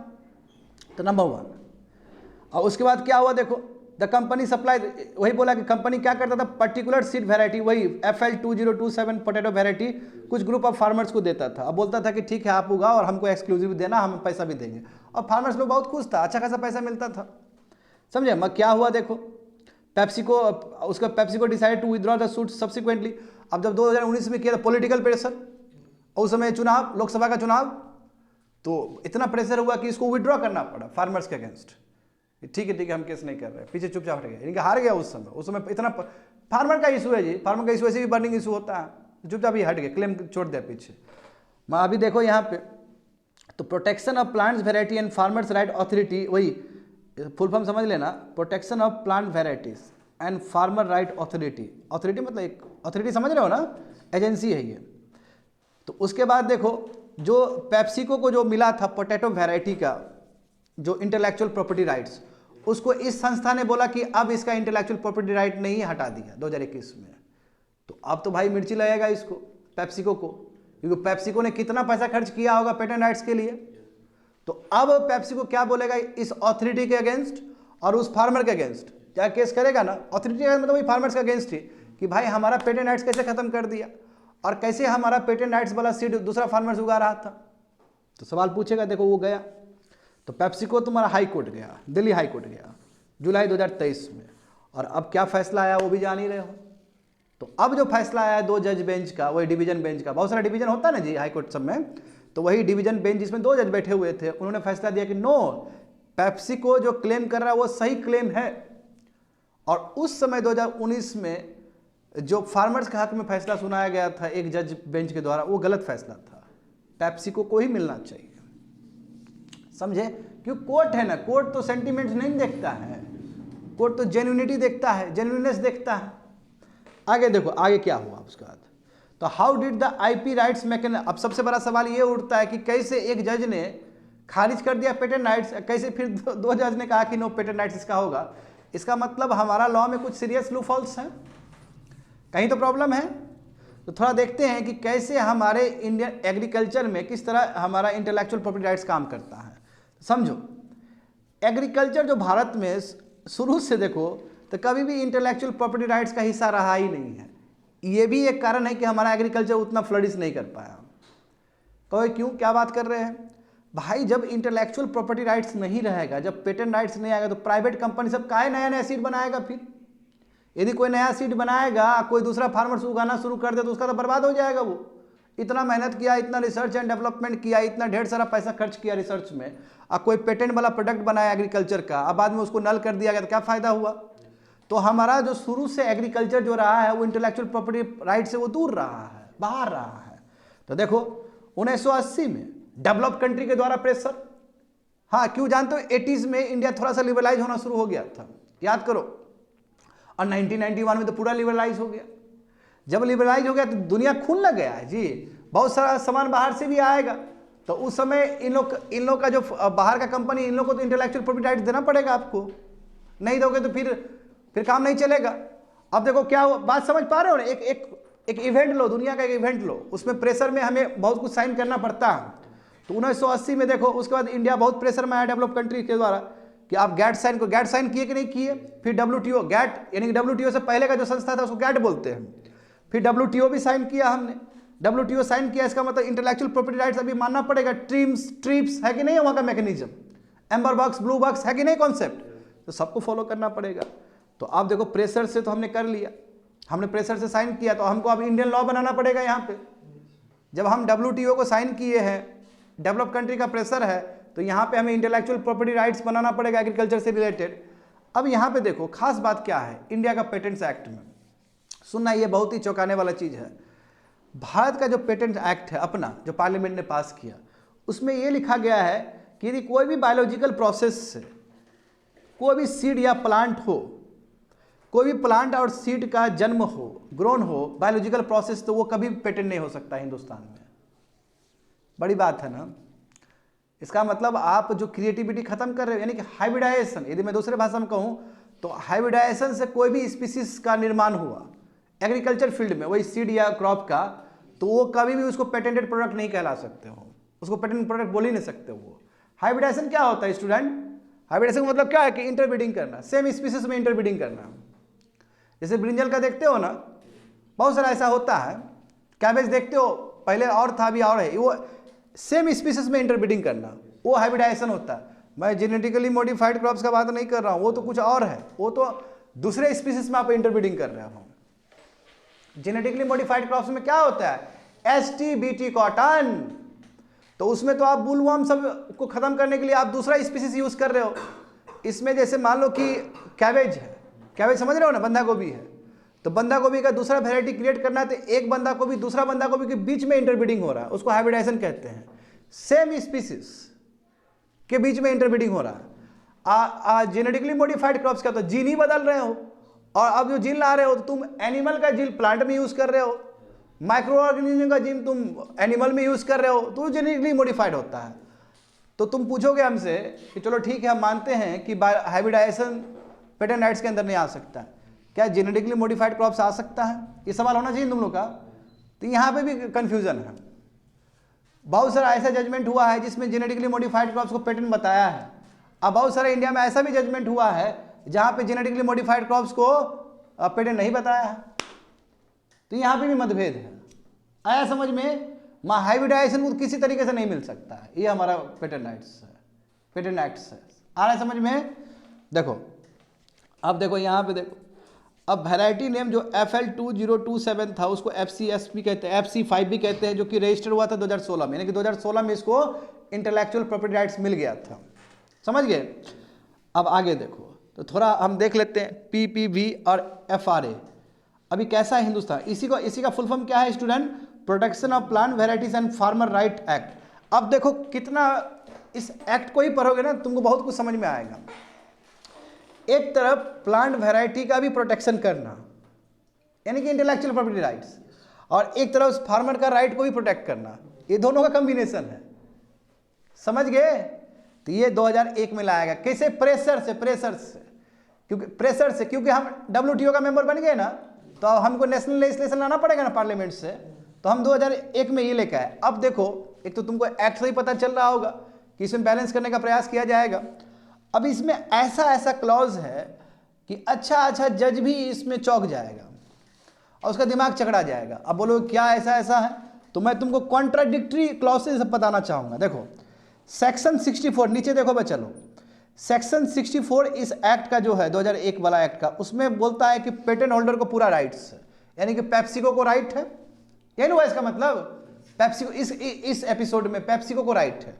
तो नंबर 1। और उसके बाद क्या हुआ देखो, द कंपनी सप्लाई, वही बोला कि कंपनी क्या करता था, पर्टिकुलर सीड वेराइटी, वही FL 2027 पोटैटो वेराइटी कुछ ग्रुप ऑफ फार्मर्स को देता था। अब बोलता था कि ठीक है आप उगाओ और हमको एक्सक्लूसिव देना, हम पैसा भी देंगे, और फार्मर्स लोग बहुत खुश था, अच्छा खासा पैसा मिलता था, समझे। मैं क्या हुआ देखो, PepsiCo decided to withdraw the suit subsequently. अब जब 2019 में किया था पॉलिटिकल प्रेशर, और उस समय चुनाव, लोकसभा का चुनाव, तो इतना प्रेशर हुआ कि इसको विड्रॉ करना पड़ा फार्मर्स के अगेंस्ट। ठीक है हम केस नहीं कर रहे, पीछे चुपचाप हट गए, इनका हार गया उस समय इतना फार्मर का इशू है जी, फार्मर का इशू ऐसे भी बर्निंग इशू होता है, चुपचाप ही हट गए, क्लेम छोड़ दिया पीछे। मैं अभी देखो यहाँ पे, तो protection of plants variety and farmers right authority, वही फुल फॉर्म समझ लेना, protection of plant varieties and farmer right authority. Authority मतलब एक अथॉरिटी समझ रहे हो ना, एजेंसी है ये। तो उसके बाद देखो, जो पेप्सिको को जो मिला था पोटैटो वेराइटी का जो इंटेलेक्चुअल प्रॉपर्टी राइट्स, उसको इस संस्था ने बोला कि अब इसका इंटेलेक्चुअल प्रॉपर्टी राइट नहीं हटा दिया 2021 में। तो अब तो भाई मिर्ची लगेगा इसको, पेप्सिको को, क्योंकि पेप्सिको ने कितना पैसा खर्च किया होगा पेटेंट राइट्स के लिए। तो अब पेप्सिको क्या बोलेगा इस अथॉरिटी के अगेंस्ट और उस फार्मर के अगेंस्ट, क्या केस करेगा ना, अथॉरिटी मतलब वही फार्मर्स के अगेंस्ट ही, कि भाई हमारा पेटेंट राइट्स कैसे खत्म कर दिया, और कैसे हमारा पेटेंट राइट्स वाला सीड दूसरा फार्मर्स उगा रहा था। तो सवाल पूछेगा, देखो वो गया, तो पेप्सिको तुम्हारा हाई कोर्ट गया, दिल्ली हाई कोर्ट गया जुलाई 2023 में, और अब क्या फैसला आया वो भी जान ही रहे हो। तो अब जो फैसला आया 2 जज बेंच का, वही डिवीजन बेंच का, बहुत सारा डिवीजन होता है ना जी हाई कोर्ट सब में, तो वही डिवीजन बेंच जिसमें 2 जज बैठे हुए थे, उन्होंने फैसला दिया कि नो, पेप्सिको जो क्लेम कर रहा है वो सही क्लेम है। और उस समय 2019 में जो फार्मर्स के हक में फैसला सुनाया गया था एक जज बेंच के द्वारा, वो गलत फैसला था, पेप्सिको को ही मिलना चाहिए, समझे। क्यों, कोर्ट है ना, कोर्ट तो सेंटिमेंट्स नहीं देखता है, कोर्ट तो जेन्युइनिटी देखता है, जेन्युइननेस देखता है। आगे देखो आगे क्या हुआ उसके बाद, तो how did the IP rights mechanism. अब सबसे बड़ा सवाल ये उठता है कि कैसे एक जज ने खारिज कर दिया पेटेंट राइट्स, कैसे फिर 2 जज ने कहा कि नो पेटेंट राइट्स इसका होगा। इसका मतलब हमारा लॉ में कुछ सीरियस लूपहोल्स हैं, कहीं तो प्रॉब्लम है। तो थोड़ा देखते हैं कि कैसे हमारे इंडियन एग्रीकल्चर में किस तरह हमारा इंटेलेक्चुअल प्रॉपर्टी राइट्स काम करता है। समझो, एग्रीकल्चर जो भारत में शुरू से देखो तो कभी भी इंटेलेक्चुअल प्रॉपर्टी राइट्स का हिस्सा रहा ही नहीं है। ये भी एक कारण है कि हमारा एग्रीकल्चर उतना फ्लरिश नहीं कर पाया। कहो क्यों, क्या बात कर रहे हैं भाई, जब इंटेलेक्चुअल प्रॉपर्टी राइट्स नहीं रहेगा, जब पेटेंट राइट्स नहीं आएगा, तो प्राइवेट कंपनी सब काहे नया नया सीड बनाएगा। फिर यदि कोई नया सीड बनाएगा, कोई दूसरा फार्मर उगाना शुरू कर दे, तो उसका तो बर्बाद हो जाएगा। वो इतना मेहनत किया, इतना रिसर्च एंड डेवलपमेंट किया, इतना ढेर सारा पैसा खर्च किया रिसर्च में, और कोई पेटेंट वाला प्रोडक्ट बनाया एग्रीकल्चर का, अब बाद में उसको नल कर दिया गया, तो क्या फायदा हुआ। तो हमारा जो शुरू से एग्रीकल्चर जो रहा है वो इंटेलेक्चुअल प्रॉपर्टी राइट से वो दूर रहा है, बाहर रहा है। तो देखो 1980 में डेवलप कंट्री के द्वारा प्रेशर, हाँ क्यों जानते हो, 80s में इंडिया थोड़ा सा लिबरलाइज होना शुरू हो गया था, याद करो, और 1991 में तो पूरा लिबरलाइज हो गया। जब लिबरलाइज हो गया तो दुनिया खुलने गया है जी, बहुत सारा सामान बाहर से भी आएगा। तो उस समय इन लोग का जो बाहर का कंपनी, इन लोग को तो इंटेलेक्चुअल प्रॉपर्टी राइट देना पड़ेगा, आपको नहीं दोगे तो फिर काम नहीं चलेगा। अब देखो क्या बात समझ पा रहे हो ना, एक इवेंट लो, दुनिया का एक इवेंट लो, उसमें प्रेशर में हमें बहुत कुछ साइन करना पड़ता है। तो 1980 में देखो, उसके बाद इंडिया बहुत प्रेशर में आया डेवलप कंट्री के द्वारा कि आप गैट साइन किए कि नहीं किए। फिर WTO, गैट यानी कि WTO से पहले का जो संस्था था उसको गैट बोलते हैं। फिर WTO भी साइन किया हमने, WTO साइन किया, इसका मतलब इंटेलेक्चुअल प्रॉपर्टी राइट्स अभी मानना पड़ेगा। ट्रिप्स है कि नहीं है वहाँ का mechanism, amber box, blue box है कि नहीं कॉन्सेप्ट, तो सबको फॉलो करना पड़ेगा। तो आप देखो प्रेशर से तो हमने कर लिया, हमने प्रेशर से साइन किया, तो हमको अब इंडियन लॉ बनाना पड़ेगा यहाँ पे। जब हम WTO को साइन किए हैं, डेवलप कंट्री का प्रेशर है, तो यहाँ पे हमें इंटेलेक्चुअल प्रॉपर्टी राइट्स बनाना पड़ेगा एग्रीकल्चर से रिलेटेड। अब यहाँ पे देखो खास बात क्या है, इंडिया का पेटेंट्स एक्ट में सुनना, ये बहुत ही चौंकाने वाला चीज़ है। भारत का जो पेटेंट एक्ट है अपना, जो पार्लियामेंट ने पास किया, उसमें ये लिखा गया है कि यदि कोई भी बायोलॉजिकल प्रोसेस से कोई भी सीड या प्लांट हो, कोई भी प्लांट और सीड का जन्म हो, ग्रोन हो बायोलॉजिकल प्रोसेस, तो वो कभी पेटेंट नहीं हो सकता हिंदुस्तान में। बड़ी बात है ना। इसका मतलब आप जो क्रिएटिविटी खत्म कर रहे हो, यानी कि हाइब्रिडाइजेशन, यदि मैं दूसरे भाषा में कहूँ तो हाइब्रिडाइजेशन से कोई भी स्पीसीज का निर्माण हुआ एग्रीकल्चर फील्ड में, वही सीड या क्रॉप का, तो वो कभी भी उसको पेटेंटेड प्रोडक्ट नहीं कहला सकते हो, उसको पेटेंट प्रोडक्ट बोल ही नहीं सकते हो। हाइब्रिडाइजेशन क्या होता है स्टूडेंट? हाइब्रिडाइजेशन का मतलब क्या है कि इंटरब्रीडिंग करना, सेम स्पीसीज में इंटरब्रीडिंग करना। जैसे ब्रिंजल का देखते हो ना, बहुत सारा ऐसा होता है। कैबेज देखते हो, पहले और था अभी और है, वो सेम स्पीसीज में इंटरब्रीडिंग करना, वो हाइब्रिडाइजेशन होता है। मैं जेनेटिकली मॉडिफाइड क्रॉप्स का बात नहीं कर रहा हूँ, वो तो कुछ और है, वो तो दूसरे स्पीसीज में आप इंटरब्रीडिंग कर रहे हो। जेनेटिकली मॉडिफाइड क्रॉप्स में क्या होता है, STBT कॉटन, तो उसमें तो आप बुलवर्म सब को खत्म करने के लिए आप दूसरा स्पीसीज यूज कर रहे हो। इसमें जैसे मान लो कि कैबेज है, कैबेज समझ रहे हो ना, बंधा गोभी है, तो बंधा गोभी का दूसरा वेराइटी क्रिएट करना है, तो एक बंधा गोभी दूसरा बंधा गोभी के बीच में इंटरब्रीडिंग हो रहा है, उसको हाइब्रिडाइजेशन कहते हैं। सेम स्पीसीज के बीच में इंटरब्रीडिंग हो रहा है। जेनेटिकली मॉडिफाइड क्रॉप्स का तो जीन ही बदल रहे हो, और अब जो जीन ला रहे हो तो तुम एनिमल का जीन प्लांट में यूज कर रहे हो, माइक्रो ऑर्गेनिज्म का जीन तुम एनिमल में यूज कर रहे हो, तो जेनेटिकली मॉडिफाइड होता है। तो तुम पूछोगे हमसे कि चलो ठीक है, हम मानते हैं कि हाइब्रिडाइजेशन पेटेंट राइट्स के अंदर नहीं आ सकता, क्या जेनेटिकली मॉडिफाइड क्रॉप्स आ सकता है? ये सवाल होना चाहिए तुम लोग का। तो यहाँ पे भी कंफ्यूजन है। बहुत सारा ऐसा जजमेंट हुआ है जिसमें जेनेटिकली मॉडिफाइड क्रॉप्स को पेटेंट बताया है। अब बहुत सारे इंडिया में ऐसा भी जजमेंट हुआ है जहाँ पे जेनेटिकली मॉडिफाइड क्रॉप्स को पेटेंट नहीं बताया है। तो यहाँ पे भी मतभेद है। आया समझ में? हाइब्रिडाइजेशन को किसी तरीके से नहीं मिल सकता है, ये हमारा पेटेंट राइट्स है, पेटेंट एक्ट्स है। आ रहा है समझ में? देखो अब देखो यहाँ पे देखो, अब वैरायटी नेम जो FL2027 था उसको FCS भी कहते हैं, FC5 भी कहते हैं, जो कि रजिस्टर हुआ था 2016 में, यानी कि 2016 में इसको इंटेलेक्चुअल प्रॉपर्टी राइट्स मिल गया था। समझ गए? अब आगे देखो तो थोड़ा हम देख लेते हैं PPV और FRA अभी कैसा है हिंदुस्तान। इसी का फुल फॉर्म क्या है student? Protection of plant varieties and farmer right act. अब देखो कितना, इस एक्ट को ही पढ़ोगे ना तुमको बहुत कुछ समझ में आएगा। एक तरफ प्लांट वैरायटी का भी प्रोटेक्शन करना, यानी कि इंटेलेक्चुअल प्रॉपर्टी राइट्स, और एक तरफ फार्मर का राइट को भी प्रोटेक्ट करना, ये दोनों का कॉम्बिनेशन है। समझ गए? तो ये 2001 में लाया गया। कैसे? प्रेशर से, क्योंकि हम WTO का मेंबर बन गए ना, तो हमको नेशनल लेजिस्लेशन लाना पड़ेगा ना पार्लियामेंट से, तो हम 2001 में ये लेकर आए। अब देखो, एक तो तुमको एक्ट से ही पता चल रहा होगा कि इसमें बैलेंस करने का प्रयास किया जाएगा। अब इसमें ऐसा क्लॉज है कि अच्छा जज भी इसमें चौंक जाएगा और उसका दिमाग चकरा जाएगा। अब बोलो क्या ऐसा है, तो मैं तुमको कॉन्ट्राडिक्टरी क्लॉसेस बताना चाहूँगा। देखो सेक्शन 64 नीचे देखो बच्चा लोग, सेक्शन 64 इस एक्ट का जो है 2001 वाला एक्ट का, उसमें बोलता है कि पेटेंट होल्डर को पूरा राइट्स है, यानी कि पेप्सिको को राइट है, यही हुआ इसका मतलब। पेप्सिको इस एपिसोड में पेप्सिको को राइट है।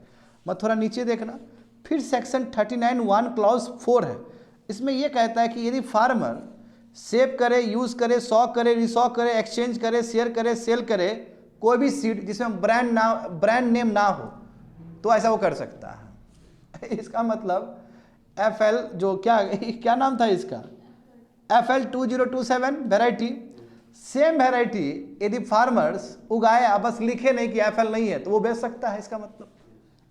मत थोड़ा नीचे देखना, फिर सेक्शन 39(1) क्लॉज 4 है। इसमें यह कहता है कि यदि फार्मर सेव करे, यूज़ करे, सॉ करे, रिसॉ करे, एक्सचेंज करे, शेयर करे, सेल करे, कोई भी सीड जिसमें ब्रांड नेम ना हो तो ऐसा वो कर सकता है। इसका मतलब FL जो क्या नाम था इसका, FL 2027 वेराइटी, सेम वेराइटी यदि फार्मर्स उगाए, बस लिखे नहीं कि FL नहीं है, तो वो बेच सकता है। इसका मतलब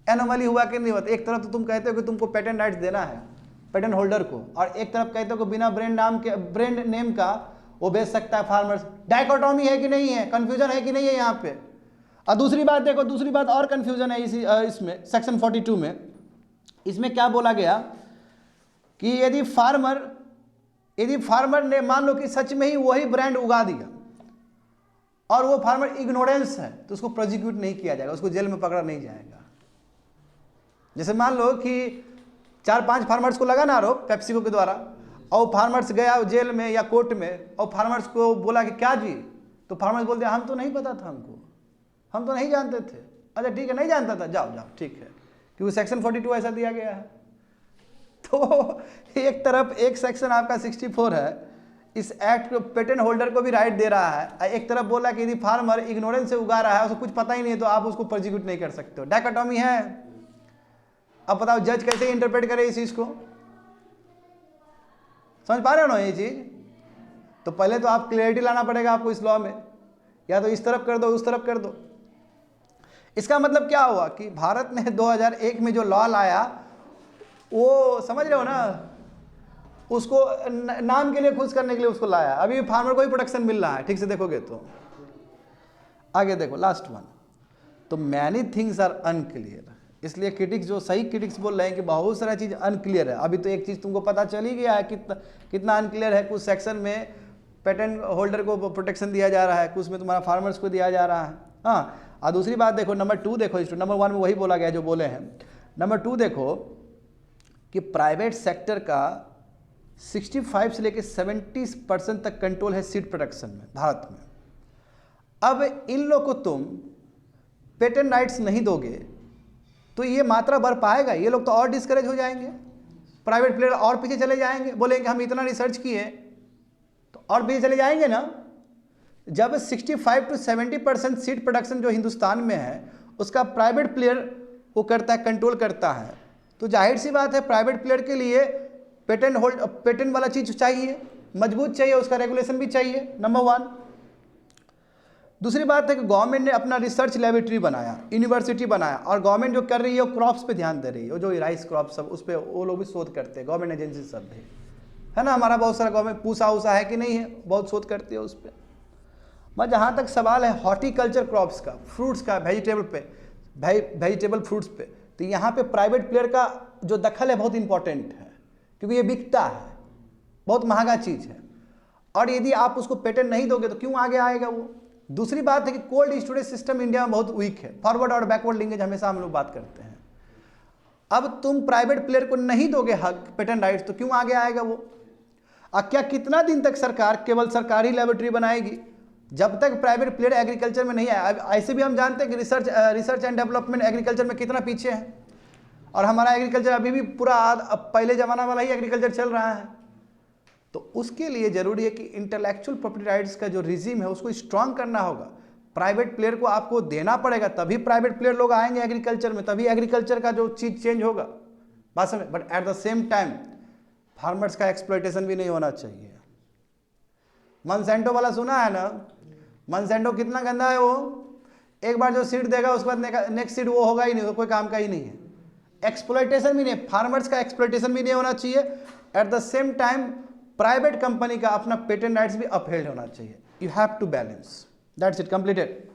एनोमली हुआ कि नहीं हुआ। एक तरफ तो तुम कहते हो कि तुमको पेटेंट राइट्स देना है पेटेंट होल्डर को, और एक तरफ कहते हो कि बिना ब्रांड नेम का वो बेच सकता है फार्मर्स। डाइकोटॉमी है कि नहीं है, कंफ्यूजन है कि नहीं है यहाँ पे। और दूसरी बात देखो, दूसरी बात और कंफ्यूजन है इसमें सेक्शन 42 में। इसमें क्या बोला गया कि यदि फार्मर ने मान लो कि सच में ही वही ब्रांड उगा दिया और वो फार्मर इग्नोरेंस है, तो उसको प्रोसिक्यूट नहीं किया जाएगा, उसको जेल में पकड़ा नहीं जाएगा। जैसे मान लो कि 4-5 फार्मर्स को लगा ना आरोप पेप्सिको के द्वारा, और फार्मर्स गया जेल में या कोर्ट में, और फार्मर्स को बोला कि क्या जी, तो फार्मर्स बोलते हम तो नहीं पता था, हम तो नहीं जानते थे। अच्छा ठीक है, नहीं जानता था, जाओ जाओ ठीक है, क्योंकि सेक्शन 42 ऐसा दिया गया है। तो एक तरफ एक सेक्शन आपका 64 है, इस एक्ट को पेटेंट होल्डर को भी राइट दे रहा है, एक तरफ बोला कि यदि फार्मर इग्नोरेंस से उगा रहा है, उसको कुछ पता ही नहीं है, तो आप उसको प्रोसिक्यूट नहीं कर सकते हो। डाइकोटॉमी है। अब बताओ जज कैसे इंटरप्रेट करे इस चीज को, समझ पा रहे हो ना ये चीज। तो पहले तो आप क्लियरिटी लाना पड़ेगा आपको इस लॉ में, या तो इस तरफ कर दो, उस तरफ कर दो। इसका मतलब क्या हुआ कि भारत ने 2001 में जो लॉ लाया, वो समझ रहे हो ना, उसको नाम के लिए खुश करने के लिए उसको लाया। अभी फार्मर को ही प्रोटेक्शन मिल रहा है, ठीक से देखोगे तो। आगे देखो लास्ट वन, तो मैनी थिंग्स आर अनक्लियर। इसलिए क्रिटिक्स जो सही क्रिटिक्स बोल रहे हैं कि बहुत सारा चीज़ अनक्लियर है। अभी तो एक चीज़ तुमको पता चल ही गया है कितना अनक्लियर है। कुछ सेक्शन में पेटेंट होल्डर को प्रोटेक्शन दिया जा रहा है, कुछ में तुम्हारा फार्मर्स को दिया जा रहा है। हाँ, और दूसरी बात देखो, नंबर 2 देखो, नंबर 1 में वही बोला गया जो बोले हैं। नंबर 2 देखो कि प्राइवेट सेक्टर का 65 से लेकर 70% तक कंट्रोल है सीड प्रोडक्शन में भारत में। अब इन लोग को तुम पेटेंट राइट्स नहीं दोगे तो ये मात्रा बढ़ पाएगा, ये लोग तो और डिस्करेज हो जाएंगे, प्राइवेट प्लेयर और पीछे चले जाएंगे, बोलेंगे हम इतना रिसर्च किए, तो और पीछे चले जाएंगे ना। जब 65 से 70% सीड प्रोडक्शन जो हिंदुस्तान में है उसका प्राइवेट प्लेयर वो करता है, कंट्रोल करता है, तो जाहिर सी बात है प्राइवेट प्लेयर के लिए पेटेंट वाला चीज चाहिए, मजबूत चाहिए, उसका रेगुलेशन भी चाहिए, नंबर 1। दूसरी बात है कि गवर्नमेंट ने अपना रिसर्च लेबोरेटरी बनाया, यूनिवर्सिटी बनाया, और गवर्नमेंट जो कर रही है वो क्रॉप्स पे ध्यान दे रही है, जो राइस क्रॉप सब उस पर वो लोग भी शोध करते हैं, गवर्नमेंट एजेंसी सब भी है ना। हमारा बहुत सारा गवर्नमेंट पूसा उसा है कि नहीं है, बहुत शोध करती है उस पर। मैं जहाँ तक सवाल है हॉर्टिकल्चर क्रॉप्स का, फ्रूट्स का, वेजिटेबल फ्रूट्स पे, तो यहाँ पे प्राइवेट प्लेयर का जो दखल है बहुत इंपॉर्टेंट है, क्योंकि ये बिकता है, बहुत महंगा चीज़ है, और यदि आप उसको पेटेंट नहीं दोगे तो क्यों आगे आएगा वो। दूसरी बात है कि कोल्ड स्टोरेज सिस्टम इंडिया में बहुत वीक है, फॉरवर्ड और बैकवर्ड लिंकेज हमेशा हम लोग बात करते हैं। अब तुम प्राइवेट प्लेयर को नहीं दोगे हक पेटेंट राइट्स, तो क्यों आगे आएगा वो। क्या कितना दिन तक सरकार केवल सरकारी लेबोरेटरी बनाएगी जब तक प्राइवेट प्लेयर एग्रीकल्चर में नहीं आया। ऐसे भी हम जानते हैं कि रिसर्च एंड डेवलपमेंट एग्रीकल्चर में कितना पीछे है, और हमारा एग्रीकल्चर अभी भी पूरा पहले जमाना वाला ही एग्रीकल्चर चल रहा है। तो उसके लिए जरूरी है कि इंटेलेक्चुअल प्रॉपर्टी राइट्स का जो रिजीम है उसको स्ट्रांग करना होगा, प्राइवेट प्लेयर को आपको देना पड़ेगा, तभी प्राइवेट प्लेयर लोग आएंगे एग्रीकल्चर में, तभी एग्रीकल्चर का जो चीज़ चेंज होगा बात समझ। But at the same time farmers का एक्सप्लॉयटेशन भी नहीं होना चाहिए। मंसेंटो वाला सुना है ना, मंसेंटो कितना गंदा है वो, एक बार जो सीड देगा उसके बाद नेक्स्ट सीड वो होगा ही नहीं, तो कोई काम का ही नहीं है। एक्सप्लॉयटेशन भी नहीं, फार्मर्स का एक्सप्लॉयटेशन भी नहीं होना चाहिए, at the same time private company का अपना पेटेंट राइट्स भी अपहेल्ड होना चाहिए। You have to balance, that's it, completed.